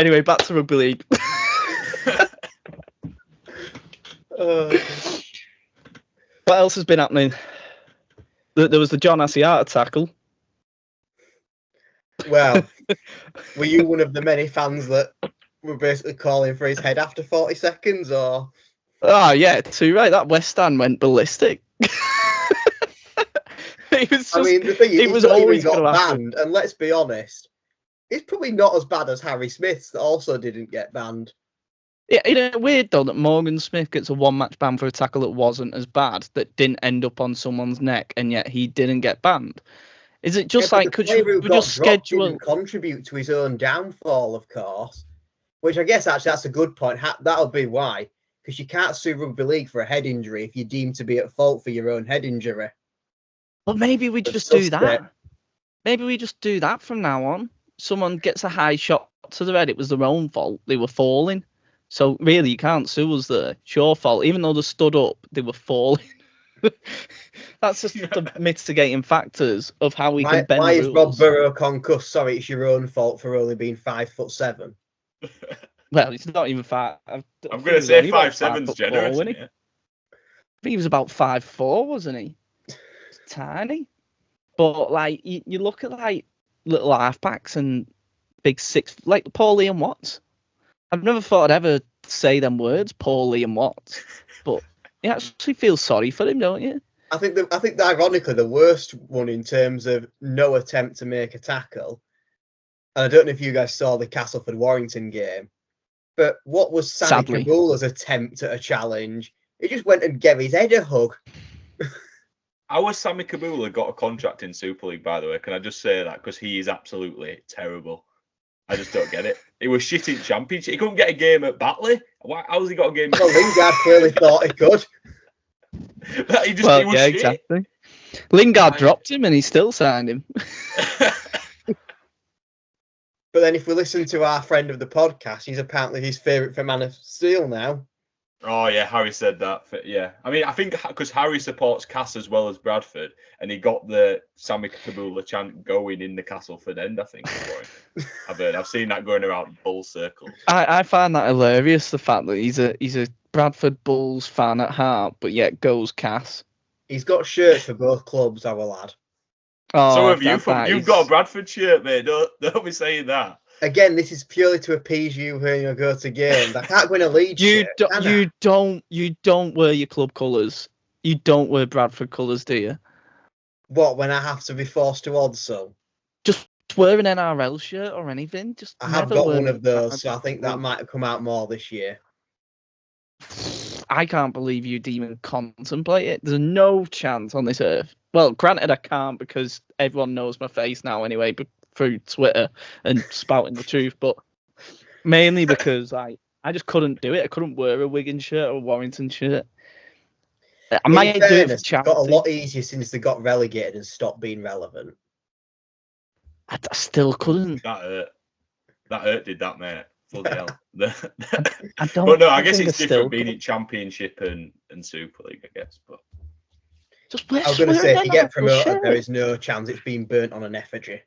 anyway, back to rugby league. What else has been happening? There was the John Asiata tackle. Well, were you one of the many fans that were basically calling for his head after 40 seconds, or? Oh, yeah, too right. That West Ham went ballistic. The thing is, it was always got banned, and let's be honest, it's probably not as bad as Harry Smith's that also didn't get banned. Yeah, weird though that Morgan Smith gets a one-match ban for a tackle that wasn't as bad, that didn't end up on someone's neck, and yet he didn't get banned. Is it just could you just schedule? Didn't contribute to his own downfall, of course. Which I guess actually that's a good point. That'll be why, because you can't sue rugby league for a head injury if you're deemed to be at fault for your own head injury. Well, maybe we just do that. Maybe we just do that from now on. Someone gets a high shot to the head, it was their own fault. They were falling. So really, you can't sue us there. It's your fault. Even though they stood up, they were falling. That's just the mitigating factors of how we can bend Why the is Rob Burrow concussed? Sorry, it's your own fault for only being 5'7". Well, it's not even 5. I'm going to say 5'7's generous. I think he was about 5'4", wasn't he? Tiny. But like you look at like little halfbacks and big 6, like Paul Liam Watts. I've never thought I'd ever say them words, Paul Liam Watts, but you actually feel sorry for him, don't you? I think that ironically the worst one in terms of no attempt to make a tackle, and I don't know if you guys saw the Castleford Warrington game, but what was Sammy Kabula's attempt at a challenge? He just went and gave his head a hug. How has Sammy Kabula got a contract in Super League, by the way? Can I just say that? Because he is absolutely terrible. I just don't get it. He was shit in Championship. He couldn't get a game at Batley. How's he got a game? Well, Lingard clearly thought he could. He was shit. Exactly. Lingard dropped him and he still signed him. But then if we listen to our friend of the podcast, he's apparently his favourite for Man of Steel now. Oh, yeah, Harry said that. Yeah. I mean, I think because Harry supports Cass as well as Bradford, and he got the Sami Kabula chant going in the Castleford end, I think. I've heard. I've seen that going around Bull circles. I find that hilarious, the fact that he's a Bradford Bulls fan at heart, but yet goes Cass. He's got shirts for both clubs, our lad. Oh, so have you. You've got a Bradford shirt, mate. Don't be saying that. Again, this is purely to appease you when you go to games. I can't win a lead. You don't wear your club colours. You don't wear Bradford colours, do you? What, when I have to be forced to odd so? Just wear an NRL shirt or anything. I have got one of those, so I think that might come out more this year. I can't believe you'd even contemplate it. There's no chance on this earth. Well, granted, I can't because everyone knows my face now anyway, but through Twitter and spouting the truth. But mainly because I just couldn't do it. I couldn't wear a Wigan shirt or a Warrington shirt. I might do it for charity. It got a lot easier since they got relegated and stopped being relevant. I still couldn't. That hurt, did that, mate? Bloody hell. I don't. But no, I guess it's different being in Championship and Super League, I guess. But I was going to say, if you get promoted, there is no chance it's being burnt on an effigy.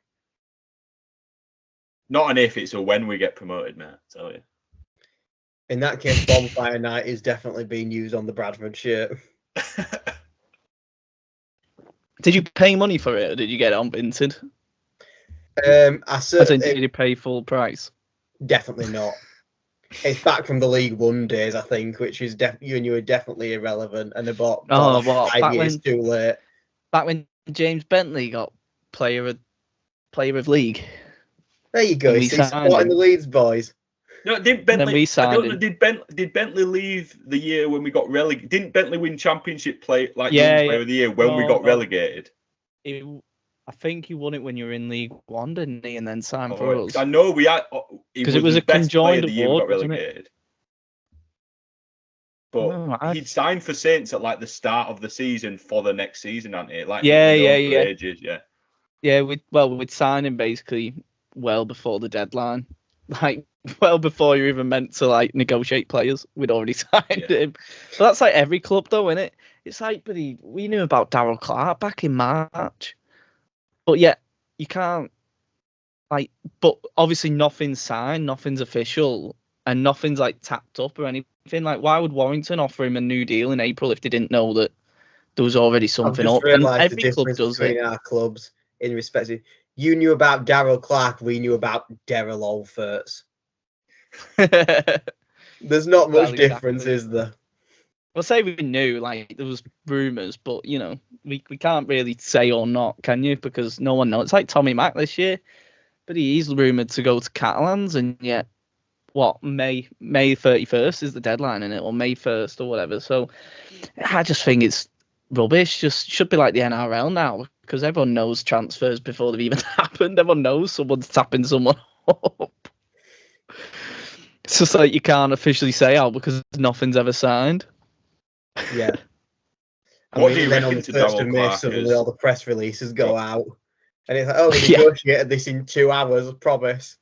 Not an if, it's a when we get promoted, mate. I tell you. In that case, Bonfire Night is definitely being used on the Bradford shirt. Did you pay money for it, or did you get it unvinted? I certainly did you pay full price? Definitely not. It's back from the League One days, I think, which is you were definitely irrelevant, and they bought 5 years too late. Back when James Bentley got player of league. There you go. He's supporting the Leeds boys. No, did Bentley? Did Bentley leave the year when we got relegated? Didn't Bentley win Championship player of the year when we got relegated? I think he won it when you were in League One, didn't he? And then signed for us. I know we had because it was a conjoined award, wasn't it? But he'd signed for Saints at like the start of the season for the next season, hadn't he? Like ages, yeah. We'd signed him basically well before the deadline, like well before you're even meant to like negotiate players. We'd already signed him. But that's like every club, though, isn't it? It's like, we knew about Darryl Clark back in March. But yeah, you can't, but obviously nothing's signed, nothing's official, and nothing's like tapped up or anything. Like, why would Warrington offer him a new deal in April if they didn't know that there was already something up? And every club does it. Our clubs, in respect to, you knew about Darryl Clark, we knew about Daryl Olferts. There's not much difference, is there? Well, say we knew, like, there was rumours, but, you know, we can't really say or not, can you? Because no one knows. It's like Tommy Mack this year, but he's rumoured to go to Catalans, and yet, May 31st is the deadline in it, or May 1st, or whatever. So I just think it's rubbish. Just should be like the NRL now, because everyone knows transfers before they've even happened. Everyone knows someone's tapping someone up. It's just like you can't officially say because nothing's ever signed. Yeah. What do you then reckon on the to 1st of May, suddenly all the press releases go out. And it's like, we negotiated this in 2 hours, I promise.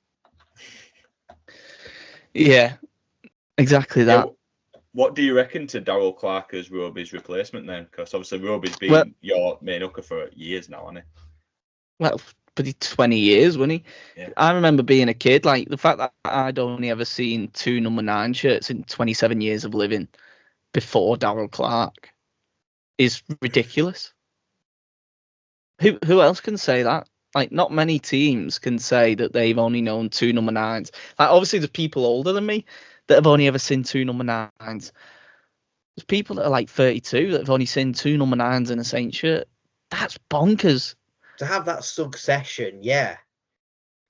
Yeah, exactly that. What do you reckon to Darryl Clark as Roby's replacement then? Because obviously Roby's been your main hooker for years now, hasn't he? Well, but he's 20 years, wasn't he? Yeah. I remember being a kid, like the fact that I'd only ever seen 2 number 9 shirts in 27 years of living before Darryl Clark is ridiculous. Who else can say that? Like, not many teams can say that they've only known 2 number 9s. Like, obviously, there's people older than me that have only ever seen 2 number 9s. There's people that are like 32 that have only seen 2 number 9s in a Saints shirt. That's bonkers. To have that succession, yeah.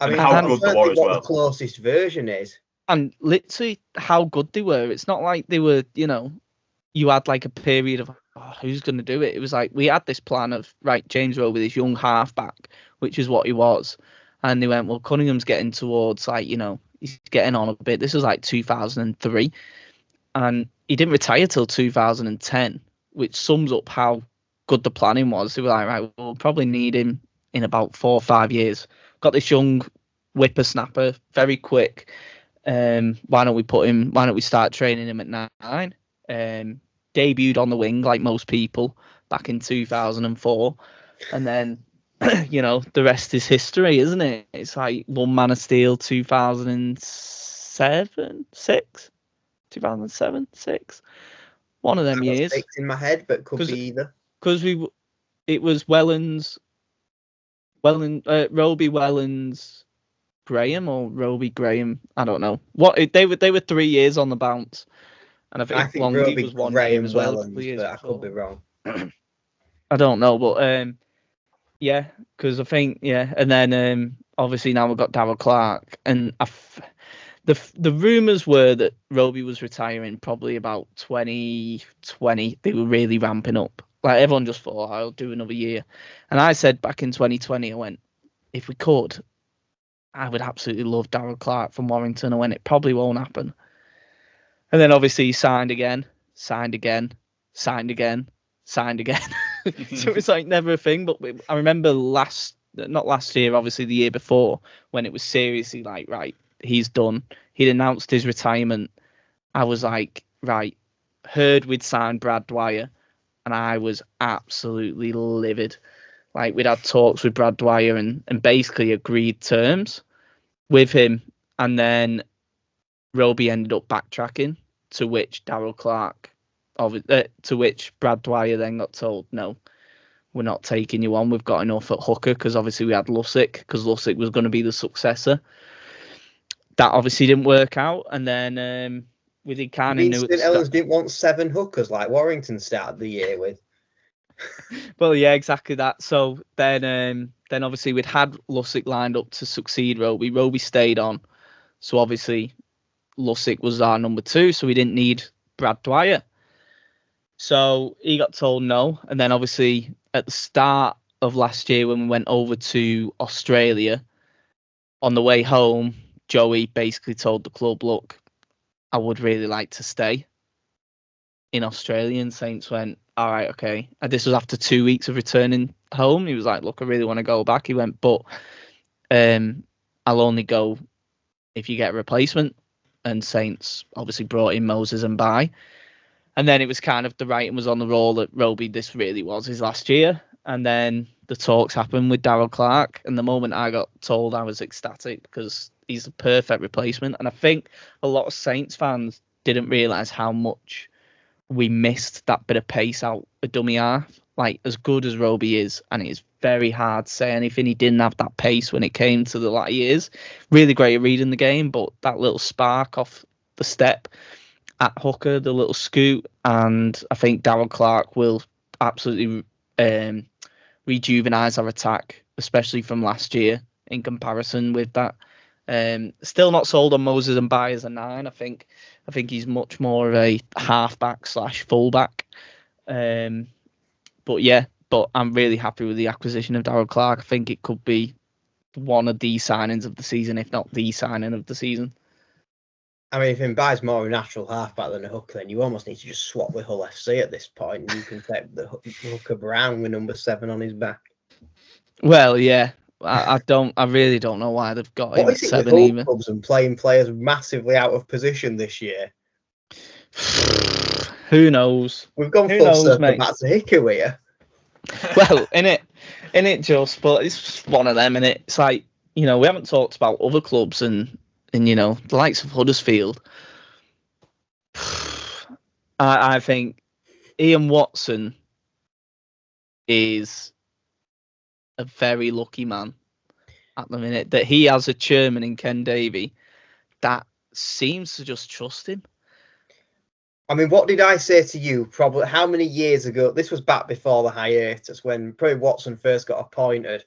I mean, how good they were as well. The closest version is. And literally how good they were. It's not like they were, you know, you had like a period of, who's going to do it? It was like we had this plan of, right, James Rowe with his young halfback, which is what he was. And they went, well, Cunningham's getting towards, like, he's getting on a bit. This was like 2003. And he didn't retire till 2010, which sums up how good the planning was. They were like, right, we'll probably need him in about 4 or 5 years. Got this young whippersnapper, very quick. Why don't we start training him at 9? Debuted on the wing like most people back in 2004. And then, the rest is history, isn't it? It's like one Man of Steel 2007, 6? 2007, 6? One of them years. 6 in my head, but could be either. Because it was Roby Wellens Graham or Roby Graham. I don't know. They were 3 years on the bounce, and I think Longy was 1 year as well. Wellens, but I could be wrong. I don't know, but yeah, because I think and then obviously now we've got Darrell Clarke, and the rumours were that Roby was retiring probably about 2020. They were really ramping up. Like, everyone just thought, I'll do another year. And I said back in 2020, I went, if we could, I would absolutely love Darrell Clarke from Warrington. I went, it probably won't happen. And then obviously he signed again. So it's like never a thing. But I remember not last year, obviously the year before, when it was seriously like, right, he's done. He'd announced his retirement. I was like, right, heard we'd signed Brad Dwyer, and I was absolutely livid. Like, we'd had talks with Brad Dwyer and basically agreed terms with him, and then Roby ended up backtracking, to which Darrell Clarke, to which Brad Dwyer then got told, no, we're not taking you on. We've got enough at hooker, because obviously we had Lussick, because Lussick was going to be the successor. That obviously didn't work out, and then we did kind of knew. Ellens didn't want 7 hookers like Warrington started the year with. Well, yeah, exactly that. So then obviously we'd had Lussick lined up to succeed Roby. Roby stayed on, so obviously Lussick was our number 2, so we didn't need Brad Dwyer. So he got told no, and then obviously at the start of last year when we went over to Australia, on the way home, Joey basically told the club, look, I would really like to stay in Australia, and Saints went, all right, okay. And this was after 2 weeks of returning home. He was like, look, I really want to go back. He went, but I'll only go if you get a replacement. And Saints obviously brought in Moses and Bai. And then it was kind of the writing was on the wall that Roby, this really was his last year. And then the talks happened with Darrell Clarke. And the moment I got told, I was ecstatic, because he's the perfect replacement. And I think a lot of Saints fans didn't realise how much we missed that bit of pace out of dummy half. Like, as good as Roby is, and it is very hard to say anything, he didn't have that pace when it came to the latter years. Really great at reading the game, but that little spark off the step at hooker, the little scoot, and I think Darrell Clarke will absolutely rejuvenise our attack, especially from last year in comparison with that. Still not sold on Moses and Bai as a 9. I think he's much more of a halfback / fullback. But I'm really happy with the acquisition of Darrell Clarke. I think it could be one of the signings of the season, if not the signing of the season. I mean, if Mbai's more of a natural halfback than a hooker, then you almost need to just swap with Hull FC at this point, and you can take the hooker Brown with number 7 on his back. Well, yeah. I really don't know why they've got him at 7 even. Clubs and playing players massively out of position this year. Who knows? We've gone full circle back to Hickey here. Well, in it just, but it's just one of them, and it's like, we haven't talked about other clubs and the likes of Huddersfield. I think Ian Watson is a very lucky man at the minute that he has a chairman in Ken Davey that seems to just trust him. I mean, what did I say to you? Probably how many years ago? This was back before the hiatus when probably Watson first got appointed.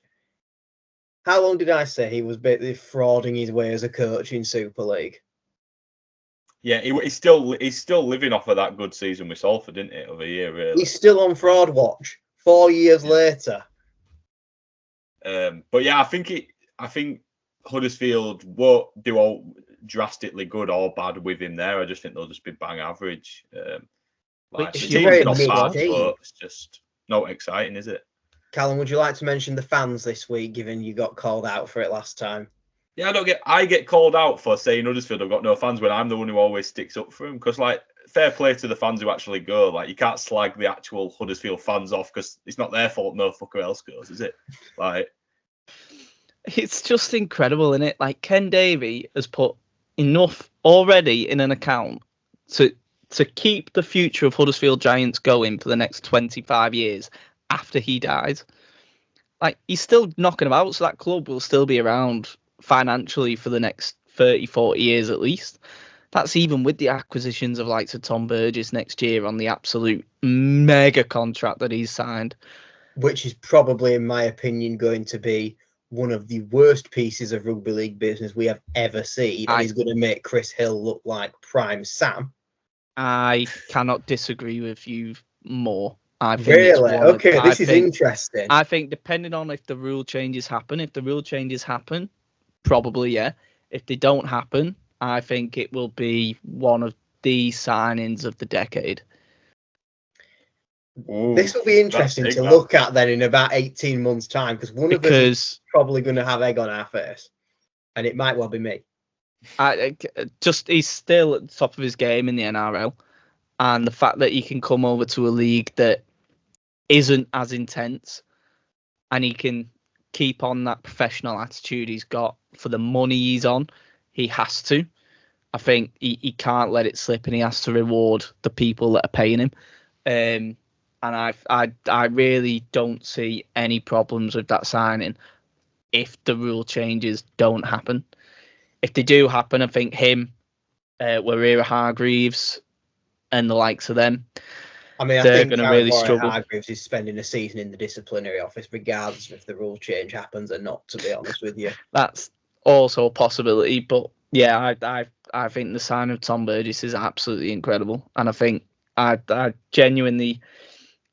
How long did I say he was basically frauding his way as a coach in Super League? Yeah, he's still living off of that good season with Salford, didn't it, of a year, really. He's still on fraud watch 4 years later. But yeah, I think Huddersfield won't do all drastically good or bad with him there. I just think they'll just be bang average. Which the you team's very not mixed bad, team. but it's just not exciting, is it? Callum, would you like to mention the fans this week, given you got called out for it last time? Yeah, I get called out for saying Huddersfield have got no fans when I'm the one who always sticks up for them. Because, like, fair play to the fans who actually go. Like, you can't slag the actual Huddersfield fans off because it's not their fault no fucker else goes, is it? Like, it's just incredible, isn't it? Like, Ken Davey has put enough already in an account to keep the future of Huddersfield Giants going for the next 25 years after he dies. Like, he's still knocking about, so that club will still be around financially for the next 30, 40 years at least. That's even with the acquisitions of like Tom Burgess next year on the absolute mega contract that he's signed. Which is probably, in my opinion, going to be one of the worst pieces of rugby league business we have ever seen. And he's going to make Chris Hill look like prime Sam. I cannot disagree with you more. I think really? Okay, this is interesting. I think depending on if the rule changes happen, probably, yeah. If they don't happen, I think it will be one of the signings of the decade. Ooh, this will be interesting to look at then in about 18 months' time, because one of us is probably going to have egg on our face, and it might well be me. He's still at the top of his game in the NRL, and the fact that he can come over to a league that isn't as intense, and he can keep on that professional attitude he's got for the money he's on, he has to. I think he can't let it slip, and he has to reward the people that are paying him. And I really don't see any problems with that signing if the rule changes don't happen. If they do happen, I think him, Warrior Hargreaves, and the likes of them, I mean, they're going to really struggle. Hargreaves is spending a season in the disciplinary office, regardless of if the rule change happens or not, to be honest with you. That's also a possibility, but yeah, I think the sign of Tom Burgess is absolutely incredible, and I think I genuinely,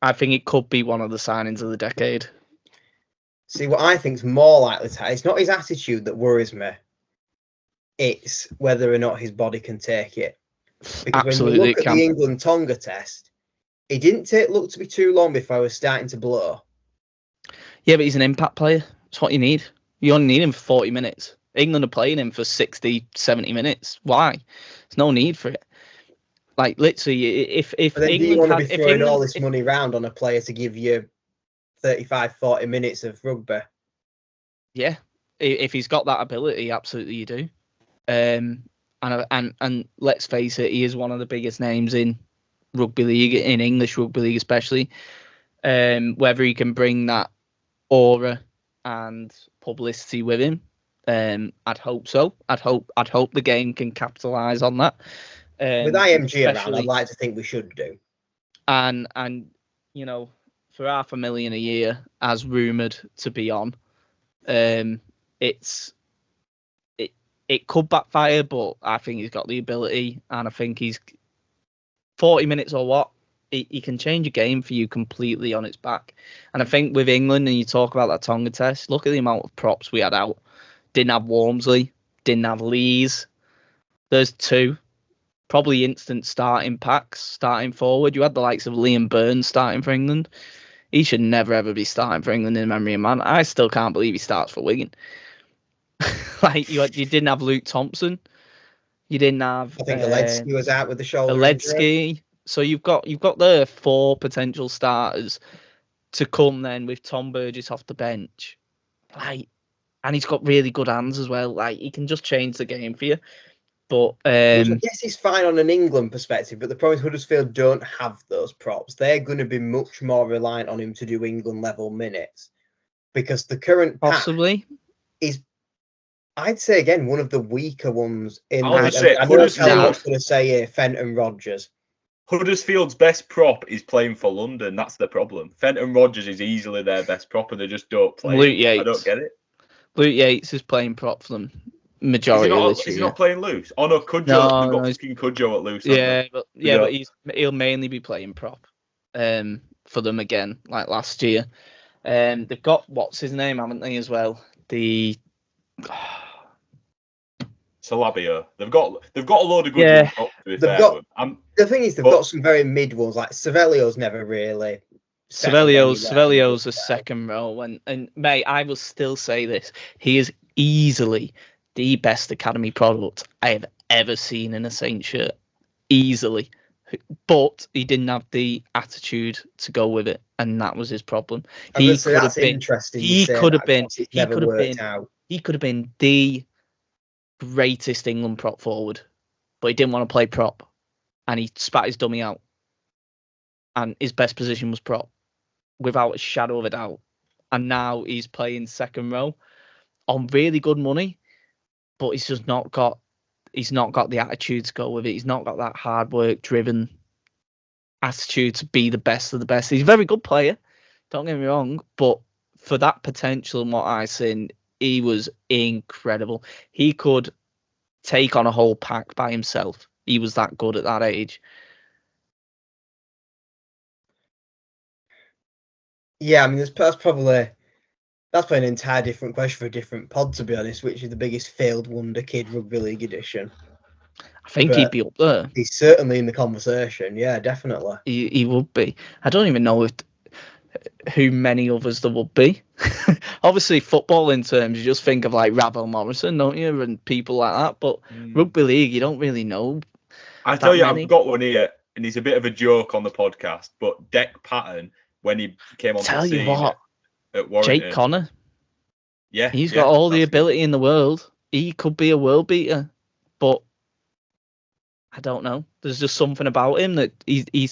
I think it could be one of the signings of the decade. See, what I think is more likely to happen, it's not his attitude that worries me. It's whether or not his body can take it. Because Absolutely, when you look at the England-Tonga test, it didn't look to be too long before I was starting to blow. Yeah, but he's an impact player. That's what you need. You only need him for 40 minutes. England are playing him for 60, 70 minutes. Why? There's no need for it. Like, literally, if then England do you want to be throwing England, all this money around on a player to give you 35, 40 minutes of rugby? Yeah, if he's got that ability, absolutely you do. And let's face it, he is one of the biggest names in rugby league, in English rugby league especially. Whether he can bring that aura and publicity with him, I'd hope so. I'd hope the game can capitalise on that. With IMG around, I'd like to think we should do. And you know, for $500,000 a year, as rumoured to be on, it could backfire, but I think he's got the ability, and I think he's 40 minutes or what, he can change a game for you completely on its back. And I think with England, and you talk about that Tonga test, look at the amount of props we had out. Didn't have Walmsley, didn't have Lees. There's two. Probably instant starting packs, starting forward. You had the likes of Liam Burns starting for England. He should never, ever be starting for England in memory of man. I still can't believe he starts for Wigan. Like, you didn't have Luke Thompson. You didn't have... I think Aledzki was out with the shoulder injury. So you've got the 4 potential starters to come then with Tom Burgess off the bench. Like, and he's got really good hands as well. Like, he can just change the game for you. But which I guess is fine on an England perspective, but the problem is Huddersfield don't have those props. They're going to be much more reliant on him to do England level minutes, because the current possibly is, I'd say again, one of the weaker ones in I was going to say Fenton Rodgers. Huddersfield's best prop is playing for London. That's the problem. Fenton Rodgers is easily their best prop, and they just don't play. Luke Yates. I don't get it. Luke Yates is playing prop for them. Majority of this year. Is he not playing loose? Oh no, Cudjoe. We've got fucking Cudjoe at loose. Yeah, but he'll mainly be playing prop for them again, like last year. They've got what's his name, haven't they, as well? Salabio. They've got a load of good ones. To be fair, the thing is, they've got some very mid ones. Like Savelio's never really. Savelio's a second row, and mate, I will still say this: he is easily the best academy product I have ever seen in a Saints shirt. Easily. But he didn't have the attitude to go with it, and that was his problem. He could have been the greatest England prop forward, but he didn't want to play prop, and he spat his dummy out. And his best position was prop, without a shadow of a doubt. And now he's playing second row on really good money, but he's just not got. He's not got the attitude to go with it. He's not got that hard work driven attitude to be the best of the best. He's a very good player, don't get me wrong, but for that potential and what I seen, he was incredible. He could take on a whole pack by himself. He was that good at that age. Yeah, I mean, that's probably an entire different question for a different pod, to be honest, which is the biggest failed wonder kid rugby league edition. I think he'd be up there. He's certainly in the conversation. Yeah, definitely. He would be. I don't even know who many others there would be. Obviously, football in terms, you just think of like Ravel Morrison, don't you, and people like that. But rugby league, you don't really know. I tell you, I've got one here, and he's a bit of a joke on the podcast. But Deck Patton, when he came on the scene at Warrington, Jake Connor. Yeah, he's got all the ability in the world. He could be a world beater, but I don't know. There's just something about him that he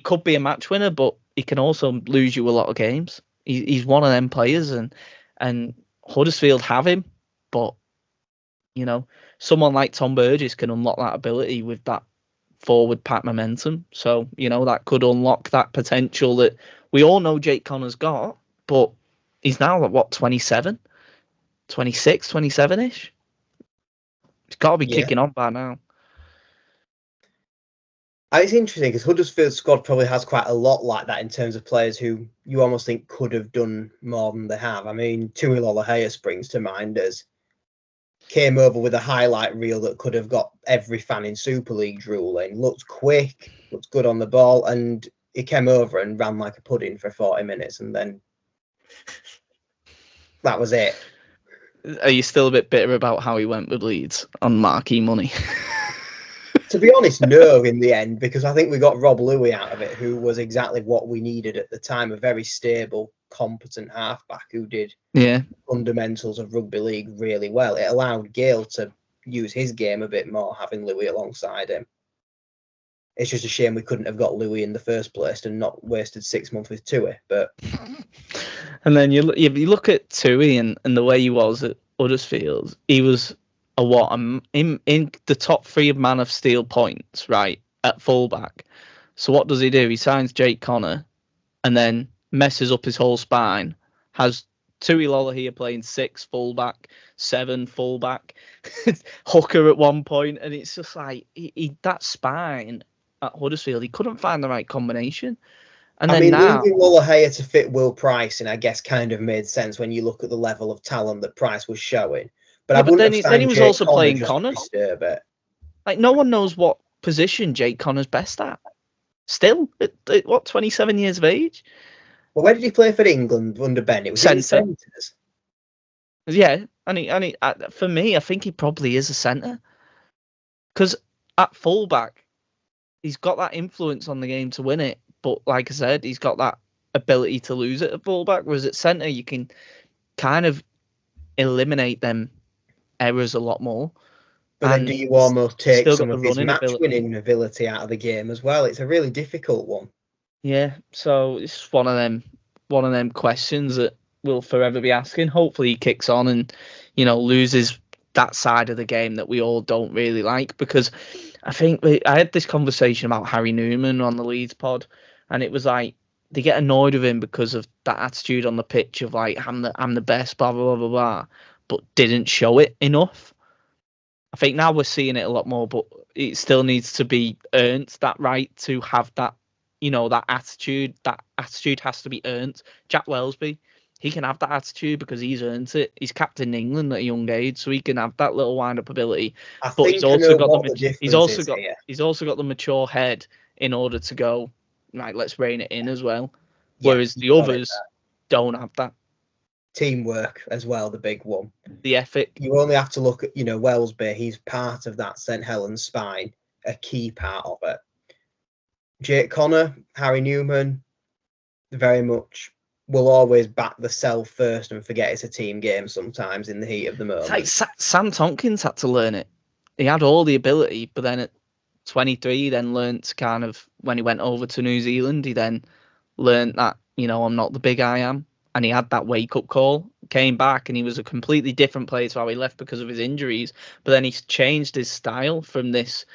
could be a match winner, but he can also lose you a lot of games. He's one of them players, and Huddersfield have him, but you know, someone like Tom Burgess can unlock that ability with that forward pack momentum. So you know that could unlock that potential that we all know Jake Connor's got, but he's now like what 27, 26, 27ish. He's got to be kicking on by now. It's interesting because Huddersfield's squad probably has quite a lot like that in terms of players who you almost think could have done more than they have. I mean, Tui Lolohea springs to mind as came over with a highlight reel that could have got every fan in Super League drooling. Looked quick, looked good on the ball, and he came over and ran like a pudding for 40 minutes, and then that was it. Are you still a bit bitter about how he went with Leeds on marquee money? To be honest, no, in the end, because I think we got Rob Louis out of it, who was exactly what we needed at the time, a very stable, competent halfback who did fundamentals of rugby league really well. It allowed Gale to use his game a bit more, having Louis alongside him. It's just a shame we couldn't have got Louis in the first place and not wasted 6 months with Tui. But and then you look at Tui and the way he was at Huddersfield, he was in the top 3 of Man of Steel points, right, at fullback. So what does he do? He signs Jake Connor and then messes up his whole spine. Has Tui Lolohea playing 6 fullback, 7 fullback, hooker at one point, and it's just like he that spine at Huddersfield, he couldn't find the right combination. And then now moving Lolohea to fit Will Price, and I guess kind of made sense when you look at the level of talent that Price was showing. But then he was also playing Connor. Like no one knows what position Jake Connor's best at. Still, at what 27 years of age? Well, where did he play for England under Ben? It was centres. Yeah, and for me, I think he probably is a centre. Because at fullback, he's got that influence on the game to win it. But like I said, he's got that ability to lose it at fullback. Whereas at centre, you can kind of eliminate them errors a lot more. But then do you almost take some of his match-winning ability out of the game as well? It's a really difficult one. Yeah, so it's one of them questions that we'll forever be asking. Hopefully he kicks on and, you know, loses that side of the game that we all don't really like. Because I think I had this conversation about Harry Newman on the Leeds pod, and it was like they get annoyed with him because of that attitude on the pitch of like I'm the best, blah blah blah blah blah, but didn't show it enough. I think now we're seeing it a lot more, but it still needs to be earned, that right to have that, you know, that attitude. That attitude has to be earned. Jack Wellesby, he can have that attitude because he's earned it. He's captain England at a young age, so he can have that little wind-up ability. But he's also got he's also got the mature head in order to go, right, let's rein it in as well. Whereas the others don't have that. Teamwork as well, the big one. The ethic. You only have to look at, Wellesby. He's part of that St Helens spine, a key part of it. Jake Connor, Harry Newman, very much will always back the self first and forget it's a team game sometimes in the heat of the moment. It's like Sam Tompkins had to learn it. He had all the ability, but then at 23, he then learnt kind of, when he went over to New Zealand, he then learnt that, I'm not the big I am. And he had that wake-up call, came back, and he was a completely different player to how he left because of his injuries. But then he's changed his style from this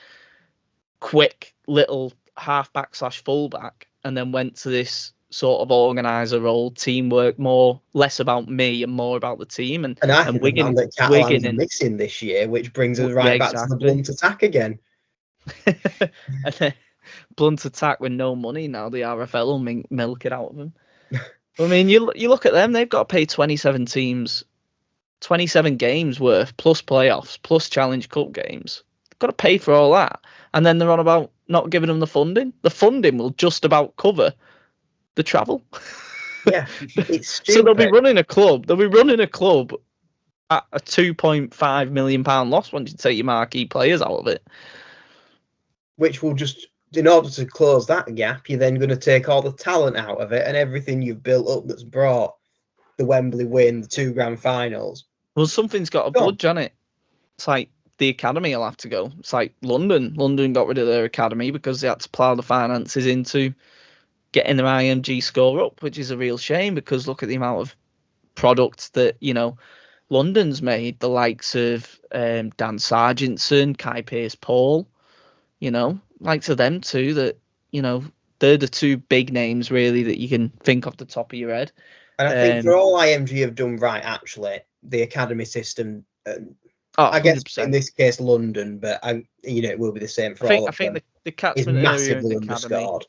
quick little halfback/fullback, and then went to this sort of organizer role, teamwork, less about me and more about the team. And I think Wigan that Catalan's missing this year, which brings us back to the blunt attack again. And then blunt attack with no money now. The RFL will milk it out of him. I mean, you look at them; they've got to pay 27 teams, 27 games worth, plus playoffs, plus Challenge Cup games. They've got to pay for all that, and then they're on about not giving them the funding. The funding will just about cover the travel. Yeah, it's stupid. So they'll be running a club. They'll be running a club at a £2.5 million loss once you take your marquee players out of it. Which will just, in order to close that gap, you're then going to take all the talent out of it and everything you've built up that's brought the Wembley win, the 2 grand finals. Well, something's got to budge on it. It's like the academy will have to go. It's like London. London got rid of their academy because they had to plough the finances into getting their IMG score up, which is a real shame because look at the amount of product that, London's made. The likes of Dan Sargentson, Kai Pearce-Paul, likes of them too, that, they're the 2 big names really that you can think off the top of your head. And I think for all IMG have done right, actually, the academy system, I guess in this case London, but it will be the same for all of them. I think the catchment area in the academy.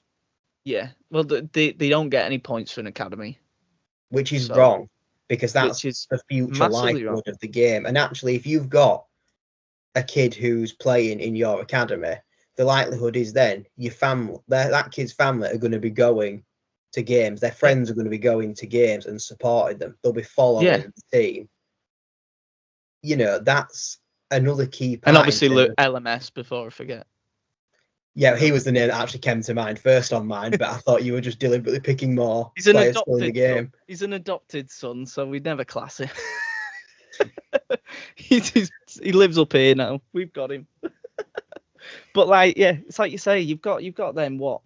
Yeah, well, they don't get any points for an academy, which is wrong because that's the future livelihood of the game. And actually, if you've got a kid who's playing in your academy, the likelihood is then your family, that kid's family, are going to be going to games. Their friends are going to be going to games and supporting them. They'll be following the team. That's another key part. And obviously, LMS before I forget. Yeah, he was the name that actually came to mind first on mine, but I thought you were just deliberately picking more players in the game. Son. He's an adopted son, so we'd never class him. He lives up here now. We've got him. But it's like you say, you've got them. What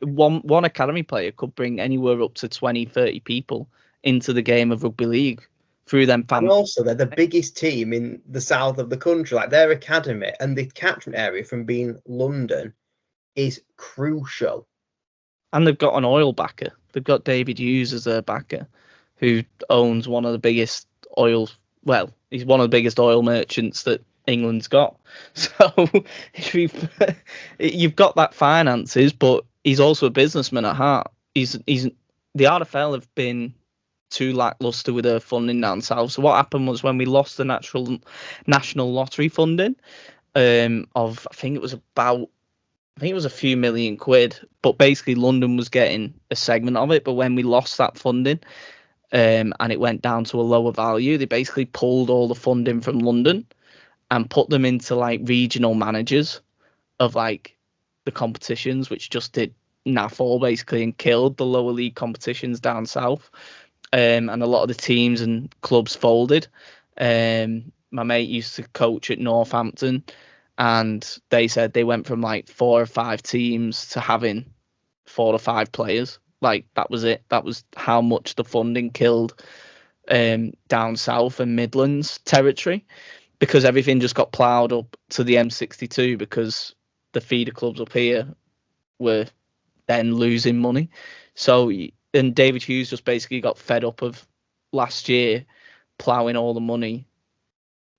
one academy player could bring anywhere up to 20, 30 people into the game of rugby league through them fans. And also, they're the biggest team in the south of the country. Like their academy and the catchment area from being London is crucial. And they've got an oil backer. They've got David Hughes as their backer, who owns one of the biggest oil. Well, he's one of the biggest oil merchants that England's got. So you've got that finances, but he's also a businessman at heart. He's the RFL have been too lackluster with their funding down south. So what happened was when we lost the national lottery funding of I think it was a few million quid, but basically London was getting a segment of it. But when we lost that funding and it went down to a lower value, they basically pulled all the funding from London and put them into regional managers of the competitions, which just did naff all basically and killed the lower league competitions down south. And a lot of the teams and clubs folded. My mate used to coach at Northampton, and they said they went from 4 or 5 teams to having 4 or 5 players. That was it. That was how much the funding killed down south and Midlands territory, because everything just got ploughed up to the M62 because the feeder clubs up here were then losing money. So. And David Hughes just basically got fed up of last year ploughing all the money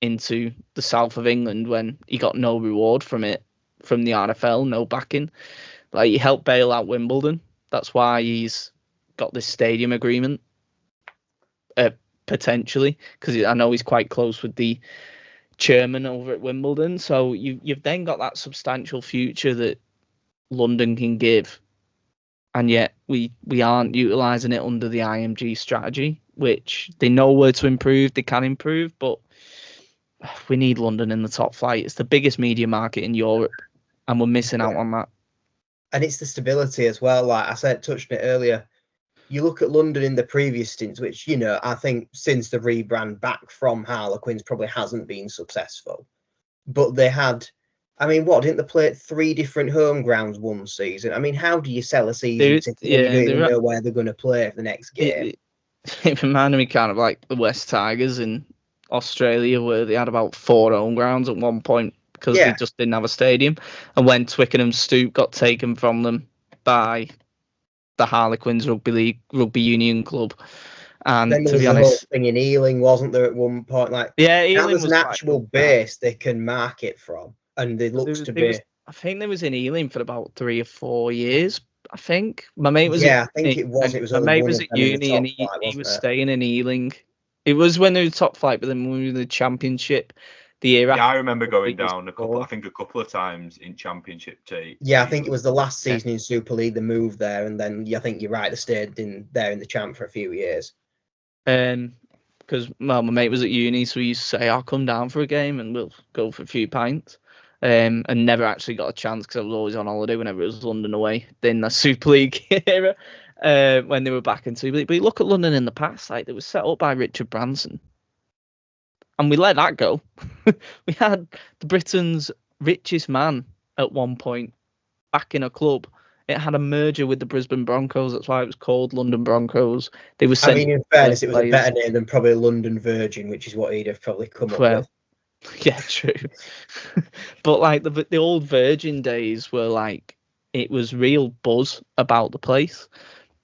into the south of England when he got no reward from it, from the RFL, no backing. He helped bail out Wimbledon. That's why he's got this stadium agreement potentially, because I know he's quite close with the chairman over at Wimbledon. So you've then got that substantial future that London can give, and yet we aren't utilising it under the IMG strategy, which they know where to improve, they can improve, but we need London in the top flight. It's the biggest media market in Europe, and we're missing out on that. And it's the stability as well. Like I said, touched on it earlier. You look at London in the previous stints, which, I think since the rebrand back from Harlequins probably hasn't been successful. But they had, didn't they play at 3 different home grounds one season? How do you sell a season ticket when you don't even know where they're going to play for the next game? It reminded me kind of like the West Tigers in Australia, where they had about 4 home grounds at one point because they just didn't have a stadium. And when Twickenham Stoop got taken from them by the Harlequins Rugby Union Club. And then there was the whole thing in Ealing, wasn't there, at one point? Ealing was an actual base they can market from, and it looks to be. I think there was in Ealing for about 3 or 4 years. I think my mate was. Yeah, I think it was. It was. My mate was at uni, and he was staying in Ealing. It was when they were top flight, but then when we were in the Championship, the year after. Yeah, I remember going down a couple of times in Championship too. Yeah, I think it was the last season in Super League they moved there, and then I think you're right, they stayed in the Champ for a few years. Because my mate was at uni, so he used to say, "I'll come down for a game and we'll go for a few pints." And never actually got a chance because I was always on holiday whenever it was London away. Then the Super League era, when they were back in Super League. But you look at London in the past, like, it was set up by Richard Branson. And we let that go. We had the Britain's richest man at one point back in a club. It had a merger with the Brisbane Broncos. That's why it was called London Broncos. They were in fairness, it was a better name than probably London Virgin, which is what he'd have probably come up with. Yeah, true. But like the old Virgin days were like, it was real buzz about the place.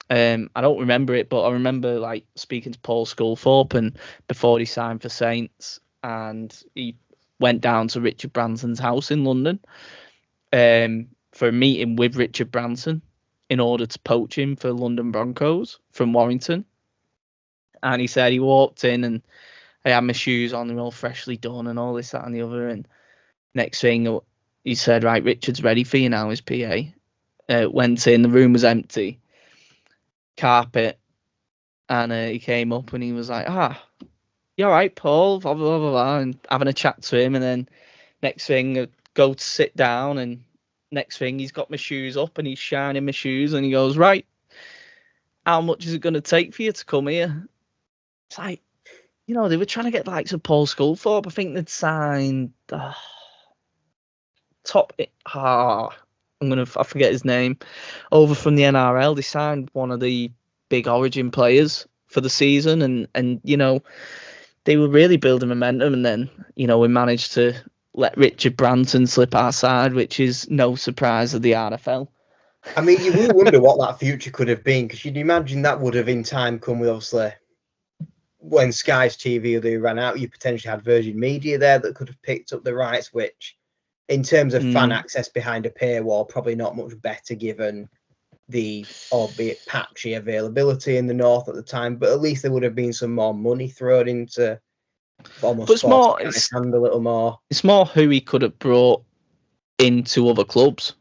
I don't remember it, but I remember like speaking to Paul Sculthorpe and before he signed for Saints, and he went down to Richard Branson's house in London for a meeting with Richard Branson in order to poach him for London Broncos from Warrington. And he said he walked in and I had my shoes on, they're all freshly done and all this, that and the other. And next thing he said, right, Richard's ready for you now, his PA. Went in, the room was empty. Carpet, and he came up and he was like, you all right, Paul, blah, blah, blah, blah, and having a chat to him. And then next thing, go to sit down, and next thing he's got my shoes up and he's shining my shoes and he goes, right, how much is it going to take for you to come here? It's like, they were trying to get the likes of Paul Sculthorpe. I think they'd signed I forget his name, over from the NRL. They signed one of the big Origin players for the season, and they were really building momentum. And then we managed to let Richard Branson slip our side, which is no surprise of the RFL. You will wonder what that future could have been, because you'd imagine that would have in time come with, obviously, when Sky's TV they ran out, you potentially had Virgin Media there that could have picked up the rights, which in terms of fan access behind a paywall, probably not much better given the albeit patchy availability in the north at the time, but at least there would have been some more money thrown into almost hand a little more. It's more who he could have brought into other clubs.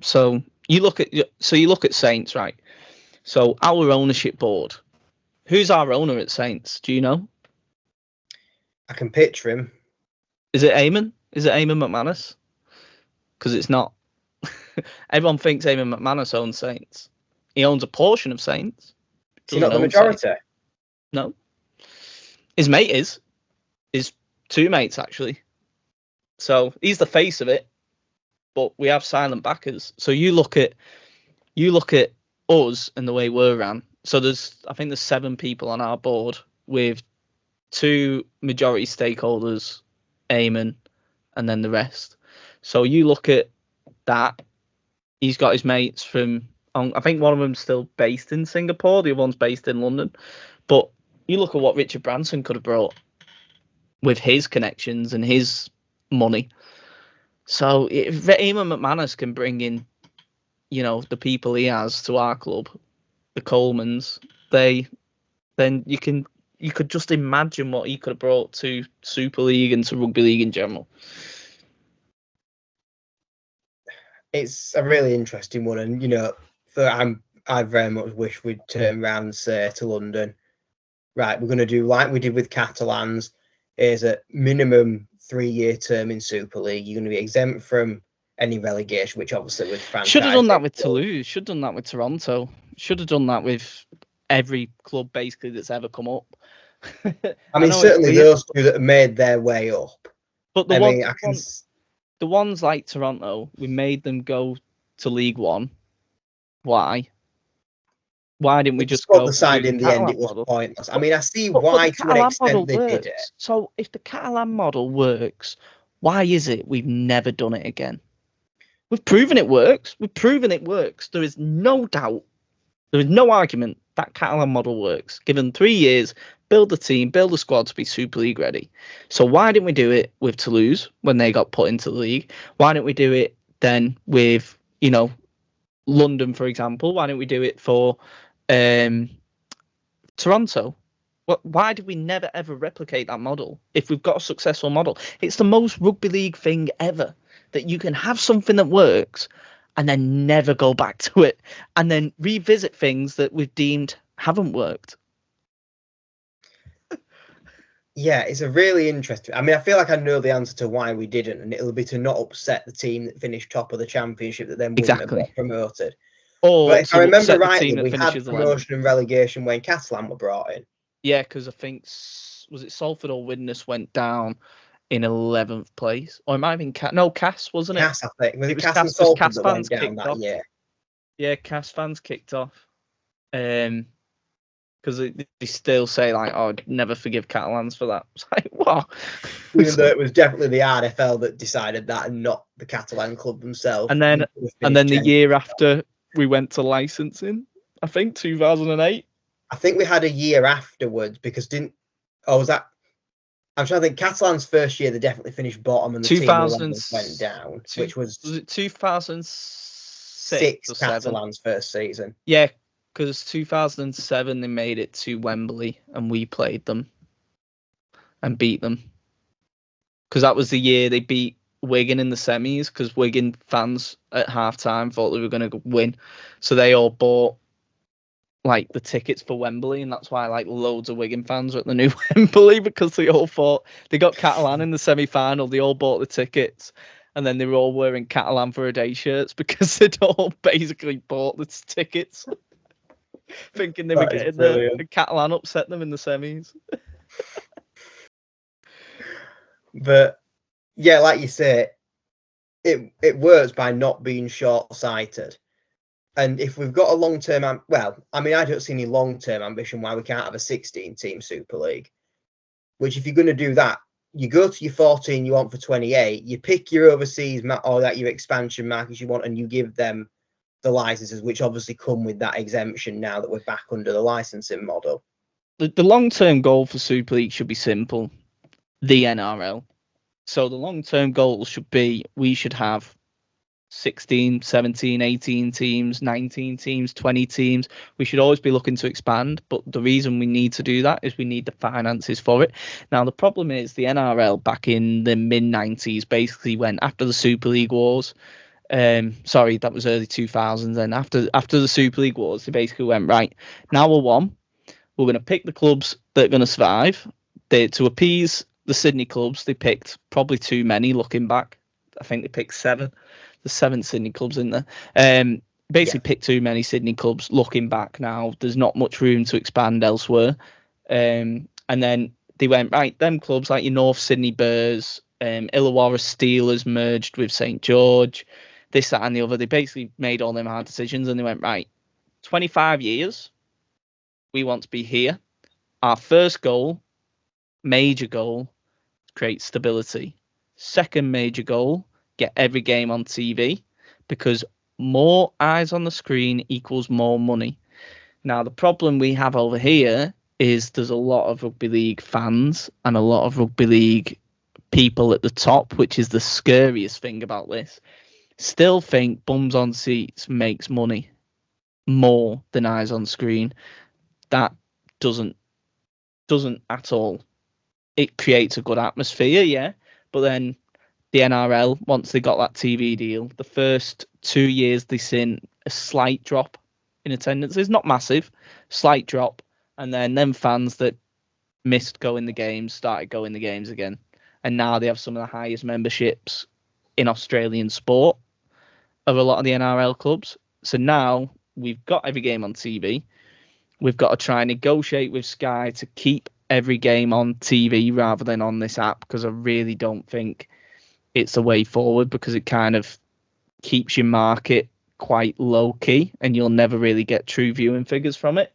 So you look at Saints, right? So our ownership board, who's our owner at Saints? Do you know? I can picture him. Is it Eamon? Is it Eamon McManus? Because it's not. Everyone thinks Eamon McManus owns Saints. He owns a portion of Saints. He's not the majority. Saints. No. His mate is. His 2 mates, actually. So he's the face of it. But we have silent backers. So you look at us and the way we're ran. So I think there's 7 people on our board with 2 majority stakeholders, Eamon, and then the rest. So you look at that. He's got his mates from, I think one of them's still based in Singapore. The other one's based in London. But you look at what Richard Branson could have brought with his connections and his money. So if Eamon McManus can bring in, the people he has to our club, the Colemans, then you can you could just imagine what he could have brought to Super League and to rugby league in general. It's a really interesting one, and I very much wish we'd turn around and say to London, right, we're going to do like we did with Catalans. Is a minimum 3-year term in Super League. You're going to be exempt from any relegation, which obviously with franchise. Should have done that with Toulouse. Should have done that with Toronto. Should have done that with every club basically that's ever come up. I mean, certainly those two that have made their way up. But the ones like Toronto, we made them go to League One. Why? Why didn't we just go? Decide in the end it was pointless. I mean, I see why to an extent they did it. So if the Catalan model works, why is it we've never done it again? We've proven it works. There is no doubt. There is no argument that Catalan model works. Given 3 years, build the team, build the squad to be Super League ready. So why didn't we do it with Toulouse when they got put into the league? Why didn't we do it then with, London, for example? Why didn't we do it for Toronto? Why did we never ever replicate that model if we've got a successful model? It's the most rugby league thing ever, that you can have something that works and then never go back to it and then revisit things that we've deemed haven't worked. Yeah, it's a really interesting. I mean, I feel like I know the answer to why we didn't, and it'll be to not upset the team that finished top of the championship that then wouldn't have got promoted. But if I remember rightly, we had promotion and relegation when Catalan were brought in. Yeah, because I think, was it Salford or Widnes went down in 11th place? Or it might have been Cass, wasn't it? Cass, I think. Was it Cass and Salford that went down that year? Yeah, Cass fans kicked off. Because they still say, like, oh, I'd never forgive Catalans for that. It's like, what? Even though it was definitely the RFL that decided that and not the Catalan club themselves. And then the year after, we went to licensing, I think, 2008. I think we had a year afterwards because was that? I'm trying to think. Catalan's first year, they definitely finished bottom and the team went down, which was it 2006 or Catalan's first season? Yeah, because 2007 they made it to Wembley and we played them and beat them. Because that was the year they beat Wigan in the semis, because Wigan fans at halftime thought they were going to win, so they all bought like the tickets for Wembley, and that's why like loads of Wigan fans were at the new Wembley, because they all thought they got Catalan in the semi-final. They all bought the tickets, and then they were all wearing Catalan for a day shirts because they'd all basically bought the tickets, thinking they were getting the Catalan upset them in the semis. But yeah, like you say, it works by not being short-sighted. And if we've got a long-term, I don't see any long-term ambition why we can't have a 16-team Super League. Which, if you're going to do that, you go to your 14 you want for 28, you pick your overseas or your expansion markets you want, and you give them the licenses, which obviously come with that exemption now that we're back under the licensing model. The long-term goal for Super League should be simple: the NRL. So the long-term goal should be we should have 16, 17, 18 teams, 19 teams, 20 teams. We should always be looking to expand, but the reason we need to do that is we need the finances for it. Now, the problem is the NRL back in the mid-90s basically went after the Super League wars. Sorry, that was early 2000s. And after the Super League wars, they basically went, right, now we're one. We're going to pick the clubs that are going to survive. To appease the Sydney clubs, they picked probably too many looking back. I think they picked 7. There's 7 Sydney clubs in there. Picked too many Sydney clubs. Looking back now, there's not much room to expand elsewhere. And then they went, right, them clubs like your North Sydney Bears, Illawarra Steelers merged with St. George, this, that, and the other. They basically made all them hard decisions, and they went, right, 25 years, we want to be here. Our first goal, major goal, create stability. Second major goal, get every game on TV, because more eyes on the screen equals more money. Now, the problem we have over here is there's a lot of rugby league fans and a lot of rugby league people at the top, which is the scariest thing about this, still think bums on seats makes money more than eyes on screen. That doesn't doesn't at all. It creates a good atmosphere, yeah, but then the NRL, once they got that TV deal, the first 2 years they seen a slight drop in attendance. It's not massive, slight drop, and then them fans that missed going the games started going the games again, and now they have some of the highest memberships in Australian sport of a lot of the NRL clubs. So now we've got every game on TV. We've got to try and negotiate with Sky to keep every game on TV rather than on this app, because I really don't think it's the way forward, because it kind of keeps your market quite low key and you'll never really get true viewing figures from it.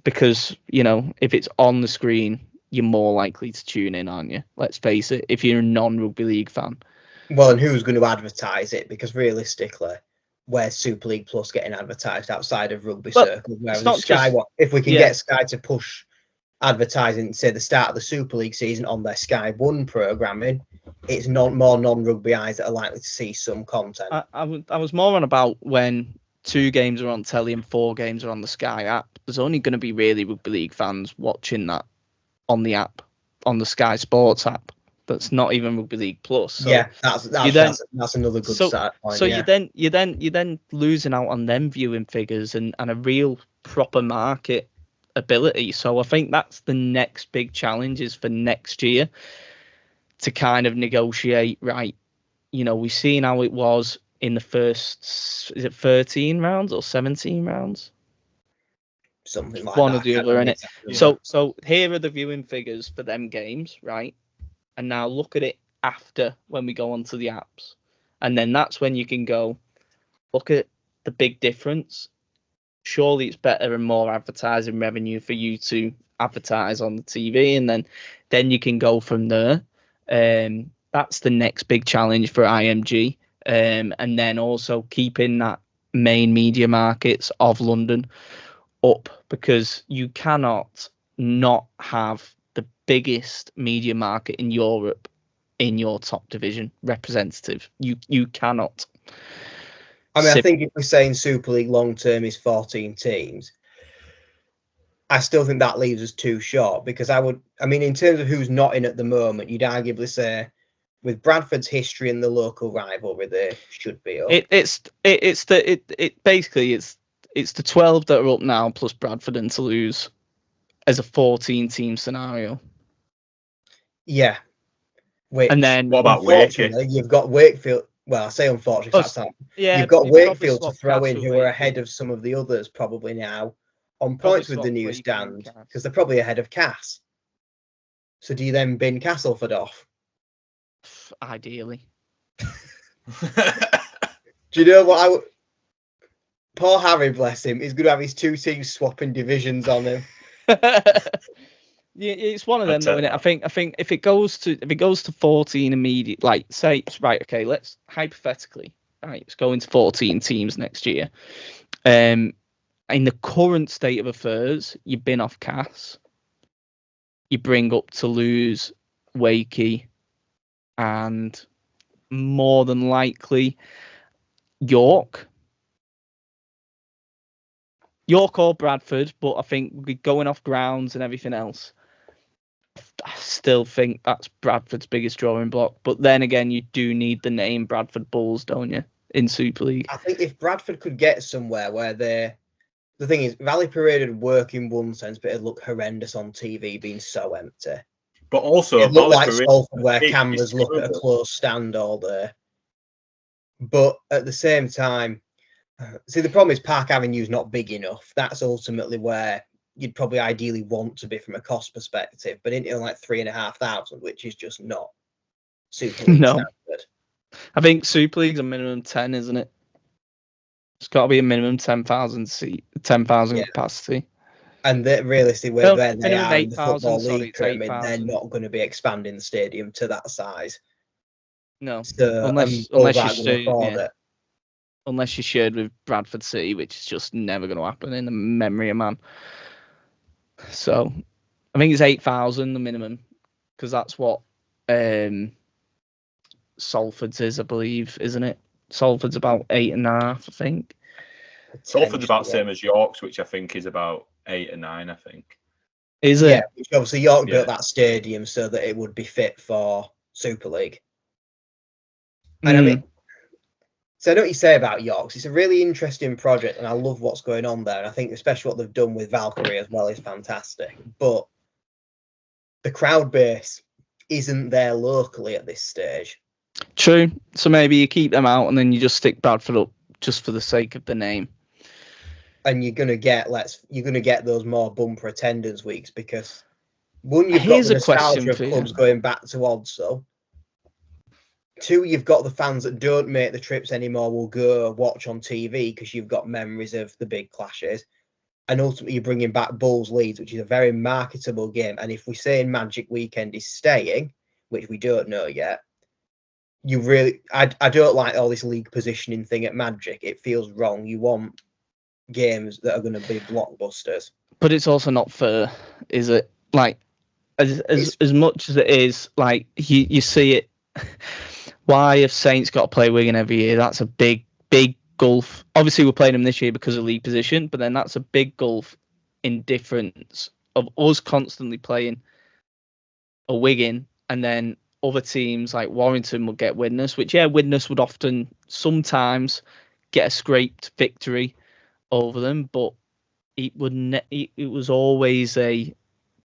Because, you know, if it's on the screen, you're more likely to tune in, aren't you? Let's face it, if you're a non-rugby league fan. Well, and who's going to advertise it? Because realistically, where's Super League Plus getting advertised outside of rugby circles? Whereas if Sky, if we can get Sky to push advertising, say the start of the Super League season on their Sky One programming, it's not more non-rugby eyes that are likely to see some content. I was more on about when 2 games are on telly and 4 games are on the Sky app. There's only going to be really rugby league fans watching that on the app, on the Sky Sports app. That's not even Rugby League Plus. So yeah, that's another good start point. So you're then losing out on them viewing figures and a real proper market ability. So I think that's the next big challenge is for next year to kind of negotiate, right? You know, we've seen how it was in the first, is it 13 rounds or 17 rounds? Something like one that. Or the other, innit? Yeah. So here are the viewing figures for them games, right? And now look at it after when we go onto the apps. And then that's when you can go, look at the big difference. Surely it's better and more advertising revenue for you to advertise on the TV. And then you can go from there. That's the next big challenge for IMG. And then also keeping that main media markets of London up, because you cannot not have the biggest media market in Europe in your top division representative. You cannot. I mean, I think if we're saying Super League long term is 14 teams, I still think that leaves us too short, because in terms of who's not in at the moment, you'd arguably say with Bradford's history and the local rivalry, they should be up. It's the 12 that are up now plus Bradford and Toulouse as a 14-team scenario. Yeah. And then what about Wakefield? You've got Wakefield. Well, I say unfortunately, you've got Wakefield to throw in, who are ahead of some of the others probably now on points with the newsstand, because they're probably ahead of Cass. So do you then bin Castleford off? Ideally. Do you know what Poor Harry, bless him, he's going to have his 2 teams swapping divisions on him. Yeah, it's one of them, though, isn't it? I think if it goes to 14 immediate, like say, right, okay, let's hypothetically, right, it's going to 14 teams next year. In the current state of affairs, you bin off Cass, you bring up Toulouse, Wakey, and more than likely York or Bradford, but I think going off grounds and everything else, I still think that's Bradford's biggest drawing block. But then again, you do need the name Bradford Bulls, don't you, in Super League? I think if Bradford could get somewhere where the thing is, Valley Parade would work in one sense, but it'd look horrendous on TV being so empty. But also, it looked like Salford, where cameras look at a closed stand all day. But at the same time, see, the problem is Park Avenue's not big enough. That's ultimately where you'd probably ideally want to be from a cost perspective, but into like 3,500, which is just not Super League standard. I think Super League's a minimum 10, isn't it? It's got to be a minimum 10,000 capacity. And realistically, where they are in the Football League pyramid, they're not going to be expanding the stadium to that size. No, so, unless you shared with Bradford City, which is just never going to happen in the memory of man. So I think it's 8,000 the minimum, because that's what Salford's is, I believe, isn't it? Salford's about 8.5, I think. Salford's about the same as York's, which I think is about 8 or 9, I think. Is it? Yeah, which obviously York built that stadium so that it would be fit for Super League. And I mean, so I know what you say about Yorks. It's a really interesting project, and I love what's going on there. And I think especially what they've done with Valkyrie as well is fantastic. But the crowd base isn't there locally at this stage. True. So maybe you keep them out and then you just stick Bradford up just for the sake of the name. And you're gonna get those more bumper attendance weeks because one, you've got the nostalgia of clubs going back to Odsal. Two, you've got the fans that don't make the trips anymore will go watch on TV because you've got memories of the big clashes. And ultimately, you're bringing back Bulls Leeds, which is a very marketable game. And if we're saying Magic Weekend is staying, which we don't know yet, I don't like all this league positioning thing at Magic. It feels wrong. You want games that are going to be blockbusters. But it's also not fair, is it? Like, as much as it is, like, you see it. Why have Saints got to play Wigan every year? That's a big gulf. Obviously, we're playing them this year because of league position, but then that's a big gulf in difference of us constantly playing a Wigan, and then other teams like Warrington will get Widnes, which, Widnes would often sometimes get a scraped victory over them, but it was always a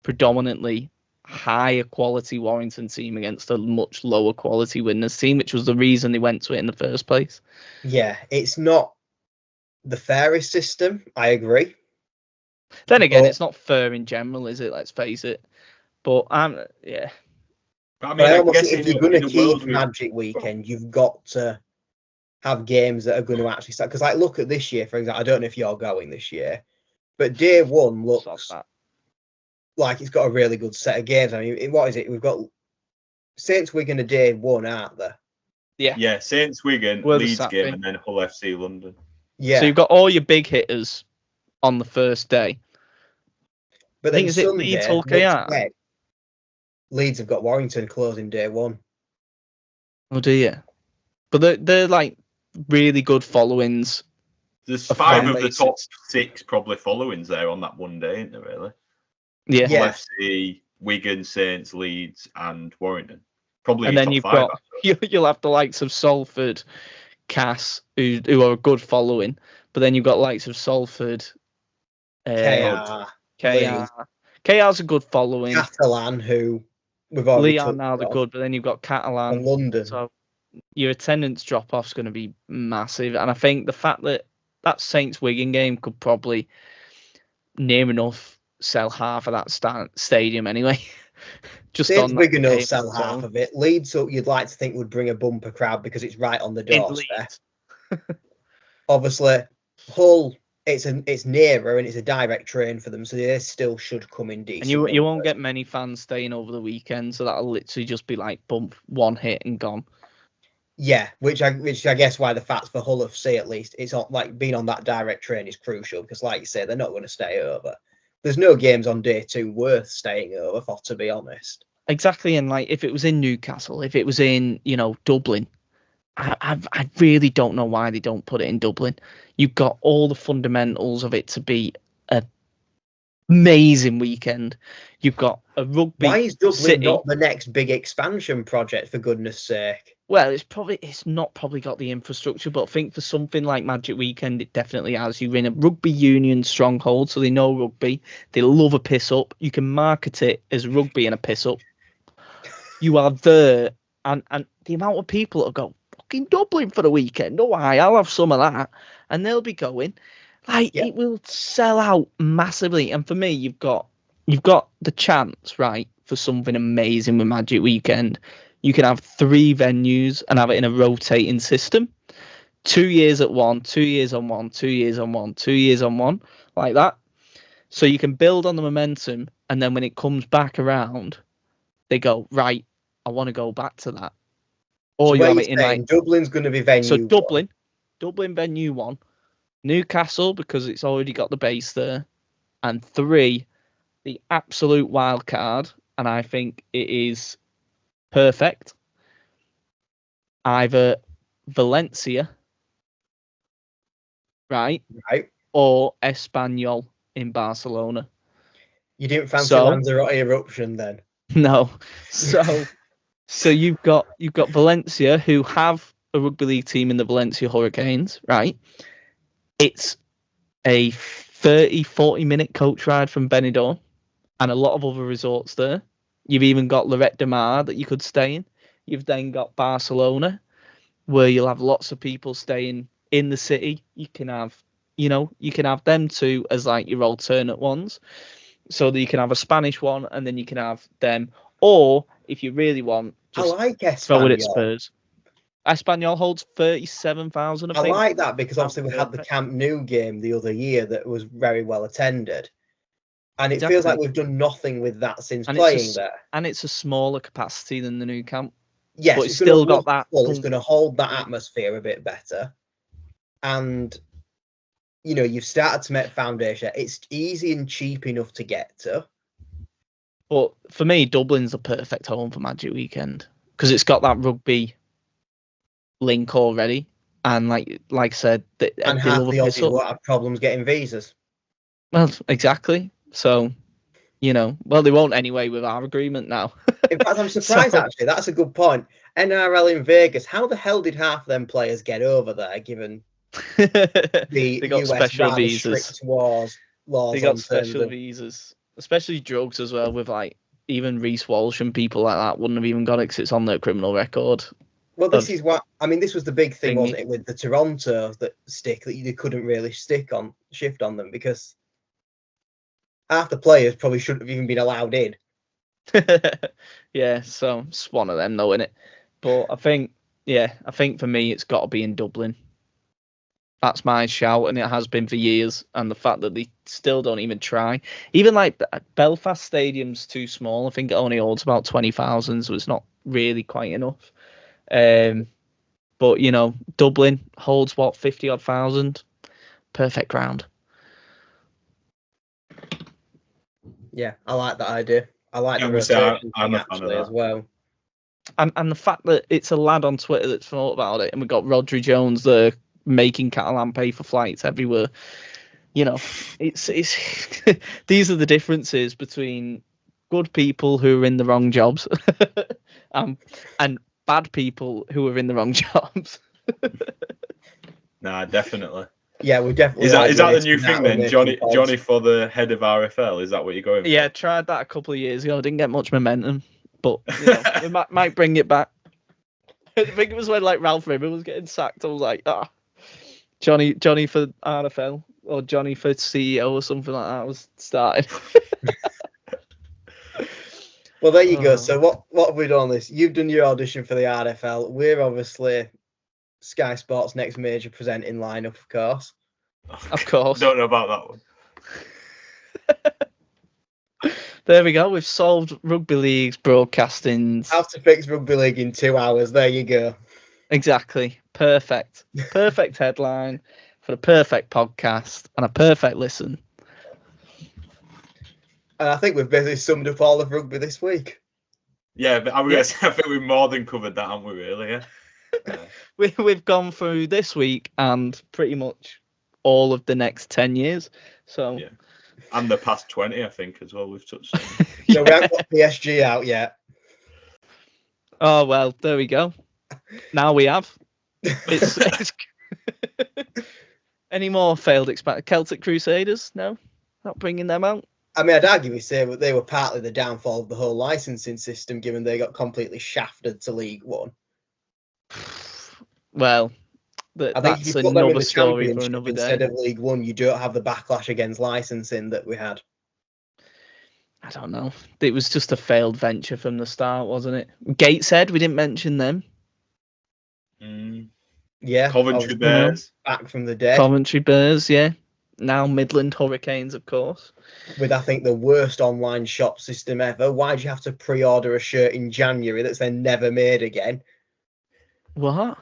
predominantly higher quality Warrington team against a much lower quality Widnes team, which was the reason they went to it in the first place. Yeah, it's not the fairest system. I agree. Then again, it's not fair in general, is it? Let's face it. But yeah. But I mean, I guess if you're going to keep Magic Weekend, you've got to have games that are going to actually start. Because, like, look at this year, for example. I don't know if you're going this year, but day one looks like it's got a really good set of games. I mean, what is it? We've got Saints Wigan a day one, aren't there? Yeah. Yeah, Saints Wigan, Leeds game, and then Hull FC London. Yeah. So you've got all your big hitters on the first day. But then Sunday, Leeds Hull KR? Leeds have got Warrington closing day one. Oh, do you? But they're like really good followings. There's 5 of the top 6 probably followings there on that one day, isn't there, really? Yeah. Hull FC, Wigan, Saints, Leeds, and Warrington. Probably. And then you've got you'll have the likes of Salford, Cass, who are a good following, but then you've got the likes of Salford, KR. KR's a good following. Catalan, who we've already Leon now they're good, but then you've got Catalan and London. So your attendance drop off's going to be massive, and I think the fact that Saints Wigan game could probably near enough sell half of that stadium anyway. Just Saints Wigan will sell half of it. Leeds, so you'd like to think, would bring a bumper crowd because it's right on the doorstep. Obviously, Hull, it's nearer and it's a direct train for them, so they still should come in decent. And you won't get many fans staying over the weekend, so that'll literally just be like bump one hit and gone. Yeah, which I guess why the facts for Hull FC at least, it's not like being on that direct train is crucial because, like you say, they're not going to stay over. There's no games on day 2 worth staying over for, to be honest. Exactly, and like if it was in Newcastle, if it was in Dublin, I really don't know why they don't put it in Dublin. You've got all the fundamentals of it to be an amazing weekend. You've got a rugby. Why is Dublin not the next big expansion project, for goodness sake? Well, it's not probably got the infrastructure, but I think for something like Magic Weekend, it definitely has. You're in a rugby union stronghold, so they know rugby. They love a piss up. You can market it as rugby and a piss up. You are there, and the amount of people that go fucking Dublin for the weekend. Oh, I'll have some of that, and they'll be going. It will sell out massively. And for me, you've got the chance, right, for something amazing with Magic Weekend. You can have 3 venues and have it in a rotating system. 2 years at one, 2 years on one, 2 years on one, 2 years on one, like that. So you can build on the momentum, and then when it comes back around, they go, right, I want to go back to that. Or so you have it in like Dublin's going to be venue. So Dublin venue 1, Newcastle because it's already got the base there, and 3, the absolute wild card, and I think it is perfect. Either Valencia, right, or Espanyol in Barcelona. You didn't fancy Lanzarote eruption then? No. So you've got Valencia, who have a rugby league team in the Valencia Hurricanes, right? It's a 30-40 minute coach ride from Benidorm and a lot of other resorts there. You've even got Lloret de Mar that you could stay in. You've then got Barcelona, where you'll have lots of people staying in the city. You can have them two as like your alternate ones, so that you can have a Spanish one and then you can have them. Or if you really want, just throw it at Spurs. Espanyol holds 37,000. I like that because obviously we had the Camp Nou game the other year that was very well attended. And it feels like we've done nothing with that since playing there. And it's a smaller capacity than the new camp. Yes, but it's still got that. Well, it's going to hold that atmosphere a bit better. And, you've started to make foundation. It's easy and cheap enough to get to. But for me, Dublin's the perfect home for Magic Weekend because it's got that rugby link already. And like I said, and half the Aussies will have problems getting visas. Well, exactly. So, they won't anyway with our agreement now. In fact, I'm surprised, actually. That's a good point. NRL in Vegas, how the hell did half of them players get over there, given the they got US special visas. strict laws they got special visas, especially drugs as well, with like even Reece Walsh and people like that wouldn't have even got it because it's on their criminal record. Well, this is what, this was the big thing, wasn't it, with the Toronto that you couldn't really shift on them because half the players probably shouldn't have even been allowed in. Yeah, so it's one of them though, isn't it? But I think for me it's got to be in Dublin. That's my shout, and it has been for years. And the fact that they still don't even try, even like Belfast Stadium's too small. I think it only holds about 20,000, so it's not really quite enough. But Dublin holds 50 odd thousand, perfect ground. Yeah, I like that idea. I like the rotation I'm a fan of that as well. And the fact that it's a lad on Twitter that's thought about it, and we've got Rodri Jones there making Catalan pay for flights everywhere. It's these are the differences between good people who are in the wrong jobs and bad people who are in the wrong jobs. Nah, definitely. Yeah, we definitely. Is that the new thing then, Johnny for the head of RFL? Is that what you're going for? Yeah, I tried that a couple of years ago. I didn't get much momentum, but we might bring it back. I think it was when like Ralph Rimmer was getting sacked. I was like, Johnny for RFL or Johnny for CEO or something like that was starting. Well, there you go. So what have we done on this? You've done your audition for the RFL. We're obviously Sky Sports' next major presenting lineup, of course. Of course. Don't know about that one. There we go. We've solved rugby league's broadcasting. How to fix rugby league in 2 hours. There you go. Exactly. Perfect. Perfect headline for the perfect podcast and a perfect listen. And I think we've basically summed up all of rugby this week. Yeah, but I think we've more than covered that, haven't we, really? Yeah. We've gone through this week and pretty much all of the next 10 years. So yeah. And the past 20, I think, as well, we've touched on. So we haven't got PSG out yet. Oh, well, there we go. Now we have. It's Any more failed Celtic Crusaders? No? Not bringing them out? I'd argue we say that they were partly the downfall of the whole licensing system, given they got completely shafted to League One. Well, that's another story for another day. Instead of League One, you don't have the backlash against licensing that we had. I don't know. It was just a failed venture from the start, wasn't it? Gateshead, we didn't mention them. Yeah. Coventry Bears. Back from the dead. Coventry Bears, yeah. Now Midland Hurricanes, of course. With, I think, the worst online shop system ever. Why'd you have to pre-order a shirt in January that's then never made again? What?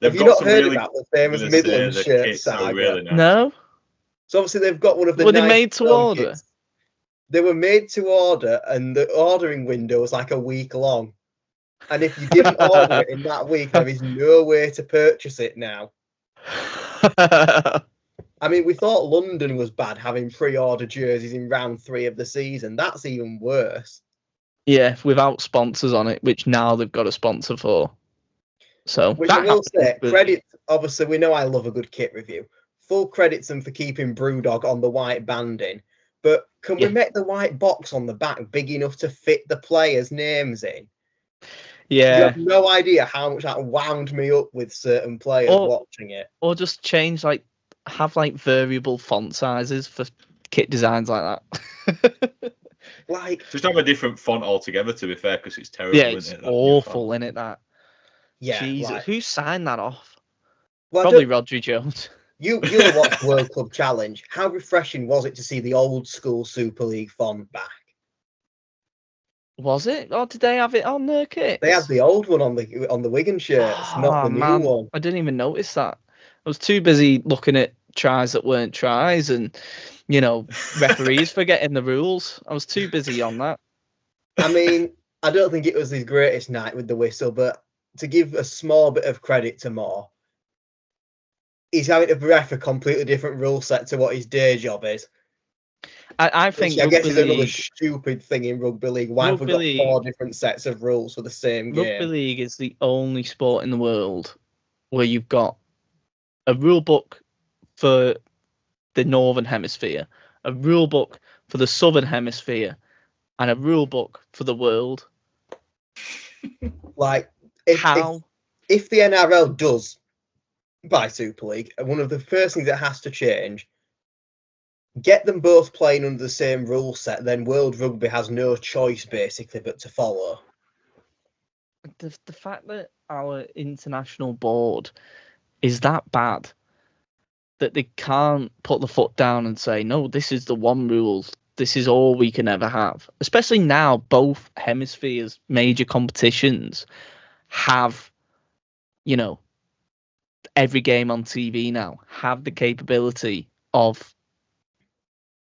Have you not heard about the famous Midland shirt saga? Really nice. No. So obviously they've got one of the. Were they made to order? Kits. They were made to order, and the ordering window was like a week long. And if you didn't order it in that week, there is no way to purchase it now. I mean, we thought London was bad having pre-order jerseys in round 3 of the season. That's even worse. Yeah, without sponsors on it, which now they've got a sponsor for. So which I will say, credit. Obviously, we know I love a good kit review. Full credit to them for keeping Brewdog on the white banding. But can we make the white box on the back big enough to fit the players' names in? Yeah. You have no idea how much that wound me up with certain players watching it. Or just change, have variable font sizes for kit designs like that. Just have a different font altogether, to be fair, because it's terrible. Yeah, it's awful, isn't it, that? Yeah. Jesus, who signed that off? Well, probably Rodri Jones. You'll watch World Club Challenge. How refreshing was it to see the old school Super League font back? Was it? Or did they have it on their kit? They had the old one on the Wigan shirts, not the new one. I didn't even notice that. I was too busy looking at tries that weren't tries and, referees forgetting the rules. I was too busy on that. I mean, I don't think it was his greatest night with the whistle, but to give a small bit of credit to Moore, he's having to ref a completely different rule set to what his day job is. I think I guess it's another stupid thing in rugby league. Why have we got 4 different sets of rules for the same game? Rugby league is the only sport in the world where you've got a rule book for the Northern Hemisphere, a rule book for the Southern Hemisphere, and a rule book for the world. If the NRL does buy Super League, one of the first things that has to change, get them both playing under the same rule set, then World Rugby has no choice basically but to follow. The fact that our international board is that bad that they can't put the foot down and say, no, this is the one rule. This is all we can ever have. Especially now, both hemispheres, major competitions have, every game on TV now have the capability of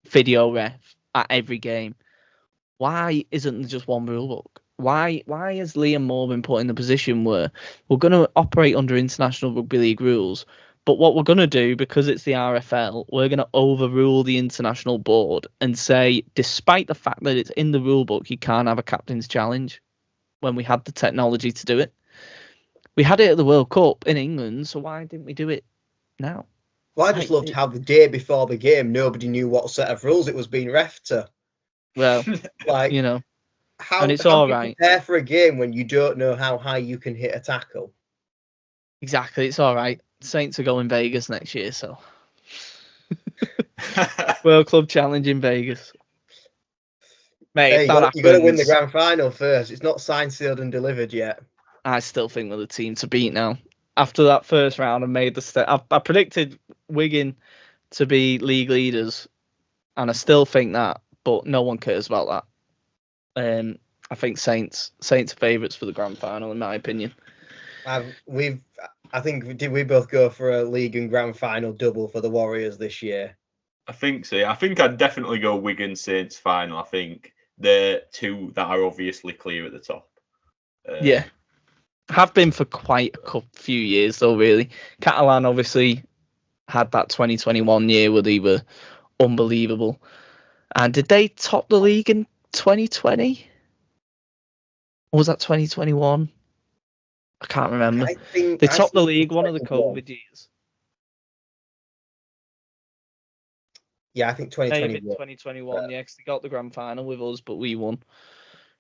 video ref at every game. Why isn't there just one rule book? Why has Liam Moore been put in the position where we're going to operate under international rugby league rules, but what we're going to do, because it's the RFL, we're going to overrule the international board and say, despite the fact that it's in the rule book, you can't have a captain's challenge when we had the technology to do it. We had it at the World Cup in England, so why didn't we do it now? Well, I just loved how the day before the game, nobody knew what set of rules it was being ref to. Well, how it's all right. You prepare for a game when you don't know how high you can hit a tackle? Exactly, it's all right. Saints are going Vegas next year, so World Club Challenge in Vegas. Mate, hey, you got to win the grand final first. It's not signed, sealed, and delivered yet. I still think we're the team to beat now. After that first round, I made the step. I predicted Wigan to be league leaders, and I still think that, but no one cares about that. I think Saints are favourites for the grand final, in my opinion. Did we both go for a league and grand final double for the Warriors this year? I think so. I think I'd definitely go Wigan Saints final. I think the two that are obviously clear at the top. Yeah. Have been for quite a few years though, really. Catalan obviously had that 2021 year where they were unbelievable. And did they top the league in 2020? Or was that 2021? I can't remember. They topped the league one of the COVID years. Yeah, I think 2021. 2021, yeah, because they got the grand final with us, but we won.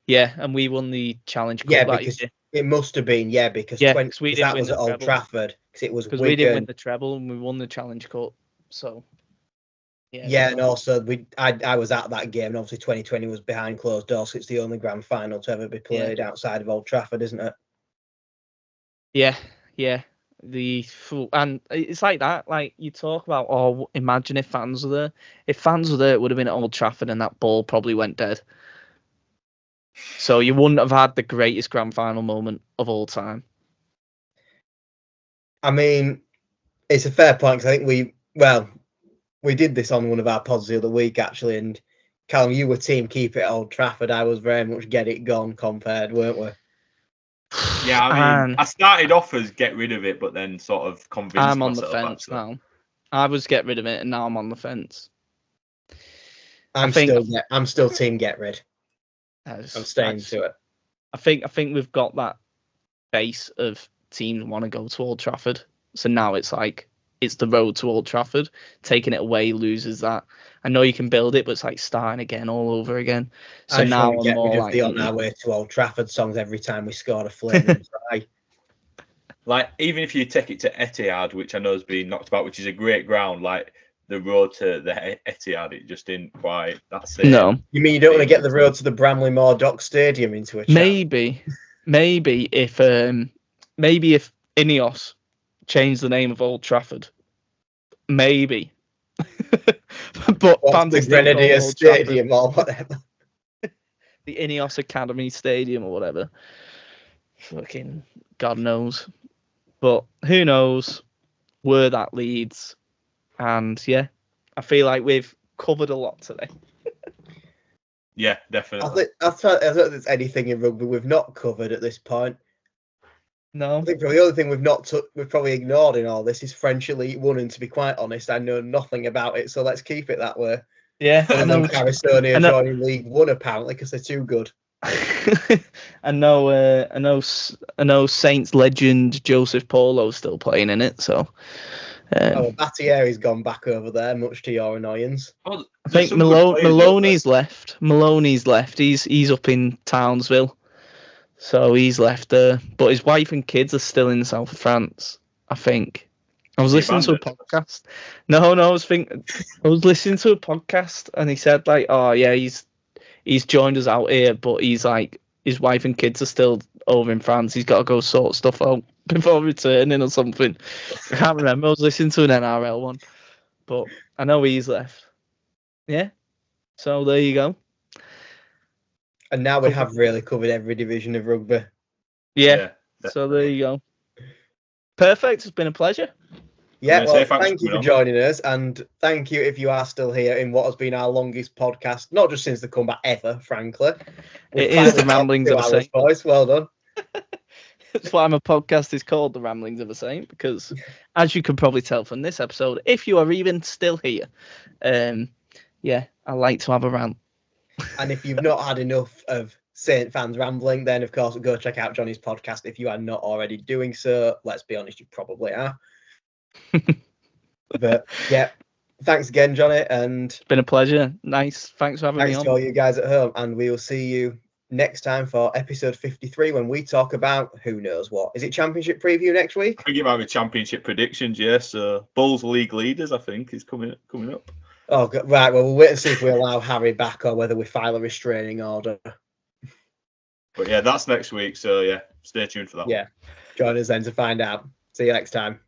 Yeah, and we won the Challenge Cup that year. It must have been, because that was at Old Trafford. Because we didn't win the treble and we won the Challenge Cup. So, yeah, and also I was at that game, and obviously 2020 was behind closed doors. So it's the only grand final to ever be played outside of Old Trafford, isn't it? Yeah. And it's like that. Like you talk about, imagine if fans were there. If fans were there, it would have been at Old Trafford, and that ball probably went dead. So you wouldn't have had the greatest grand final moment of all time. I mean, it's a fair point, because I think we did this on one of our pods the other week, actually, and Callum, you were team keep it at Old Trafford. I was very much get it gone compared, weren't we? Yeah, I mean, I started off as get rid of it, but then sort of convinced myself. I'm on the fence now. I was get rid of it, and now I'm on the fence. I'm still team get rid. I'm staying to it. I think we've got that base of teams want to go to Old Trafford, so now it's like it's the road to Old Trafford. Taking it away loses that. I know you can build it, but it's like starting again all over again. So I now I'm get more rid of the on our way to Old Trafford songs every time we scored a flaming try. Like, even if you take it to Etihad, which I know has been knocked about, which is a great ground, like the road to the Etihad, it just didn't quite. That's it. No. You mean you don't want to get the road to the Bramley Moor Dock Stadium into a chat? Maybe if Ineos changed the name of Old Trafford, maybe. But the Grenadier Stadium or whatever. The Ineos Academy Stadium or whatever. Fucking God knows. But who knows where that leads. And yeah, I feel like we've covered a lot today. Yeah, definitely. I don't think there's anything in rugby we've not covered at this point. No. I think probably the only thing we've probably ignored in all this is French Elite 1, and to be quite honest, I know nothing about it, so let's keep it that way. Yeah, I know Caristonia joining League 1 apparently because they're too good. I know Saints legend Joseph Paulo's still playing in it, so. Battieri's gone back over there, much to your annoyance. Well, I think Maloney's left. Maloney's left. He's up in Townsville, so he's left there. But his wife and kids are still in South of France, I think. I was listening to a podcast. No, I was listening to a podcast, and he said like, oh yeah, he's joined us out here, but he's like, his wife and kids are still over in France. He's got to go sort stuff out before returning or something. I can't remember. I was listening to an NRL one, but I know he's left. Yeah. So there you go. And now we have really covered every division of rugby. Yeah. So there you go. Perfect. It's been a pleasure. Yeah, well, thank you for joining us, and thank you if you are still here in what has been our longest podcast, not just since the comeback ever, frankly. It is the Ramblings of a Saint. Boys. Well done. That's why my podcast is called The Ramblings of a Saint, because as you can probably tell from this episode, if you are even still here, yeah, I like to have a rant. And if you've not had enough of Saint fans rambling, then of course go check out Johnny's podcast if you are not already doing so. Let's be honest, you probably are. But yeah, thanks again, Johnny, and it's been a pleasure. Nice. Thanks for having me on. Thanks to all you guys at home, and we will see you next time for episode 53 when we talk about who knows what. Is it championship preview next week? I think it might be championship predictions, yes. So Bulls league leaders, I think, is coming up. Oh, right. Well, we'll wait and see if we allow Harry back or whether we file a restraining order. But yeah, that's next week. So yeah, stay tuned for that. Yeah, join us then to find out. See you next time.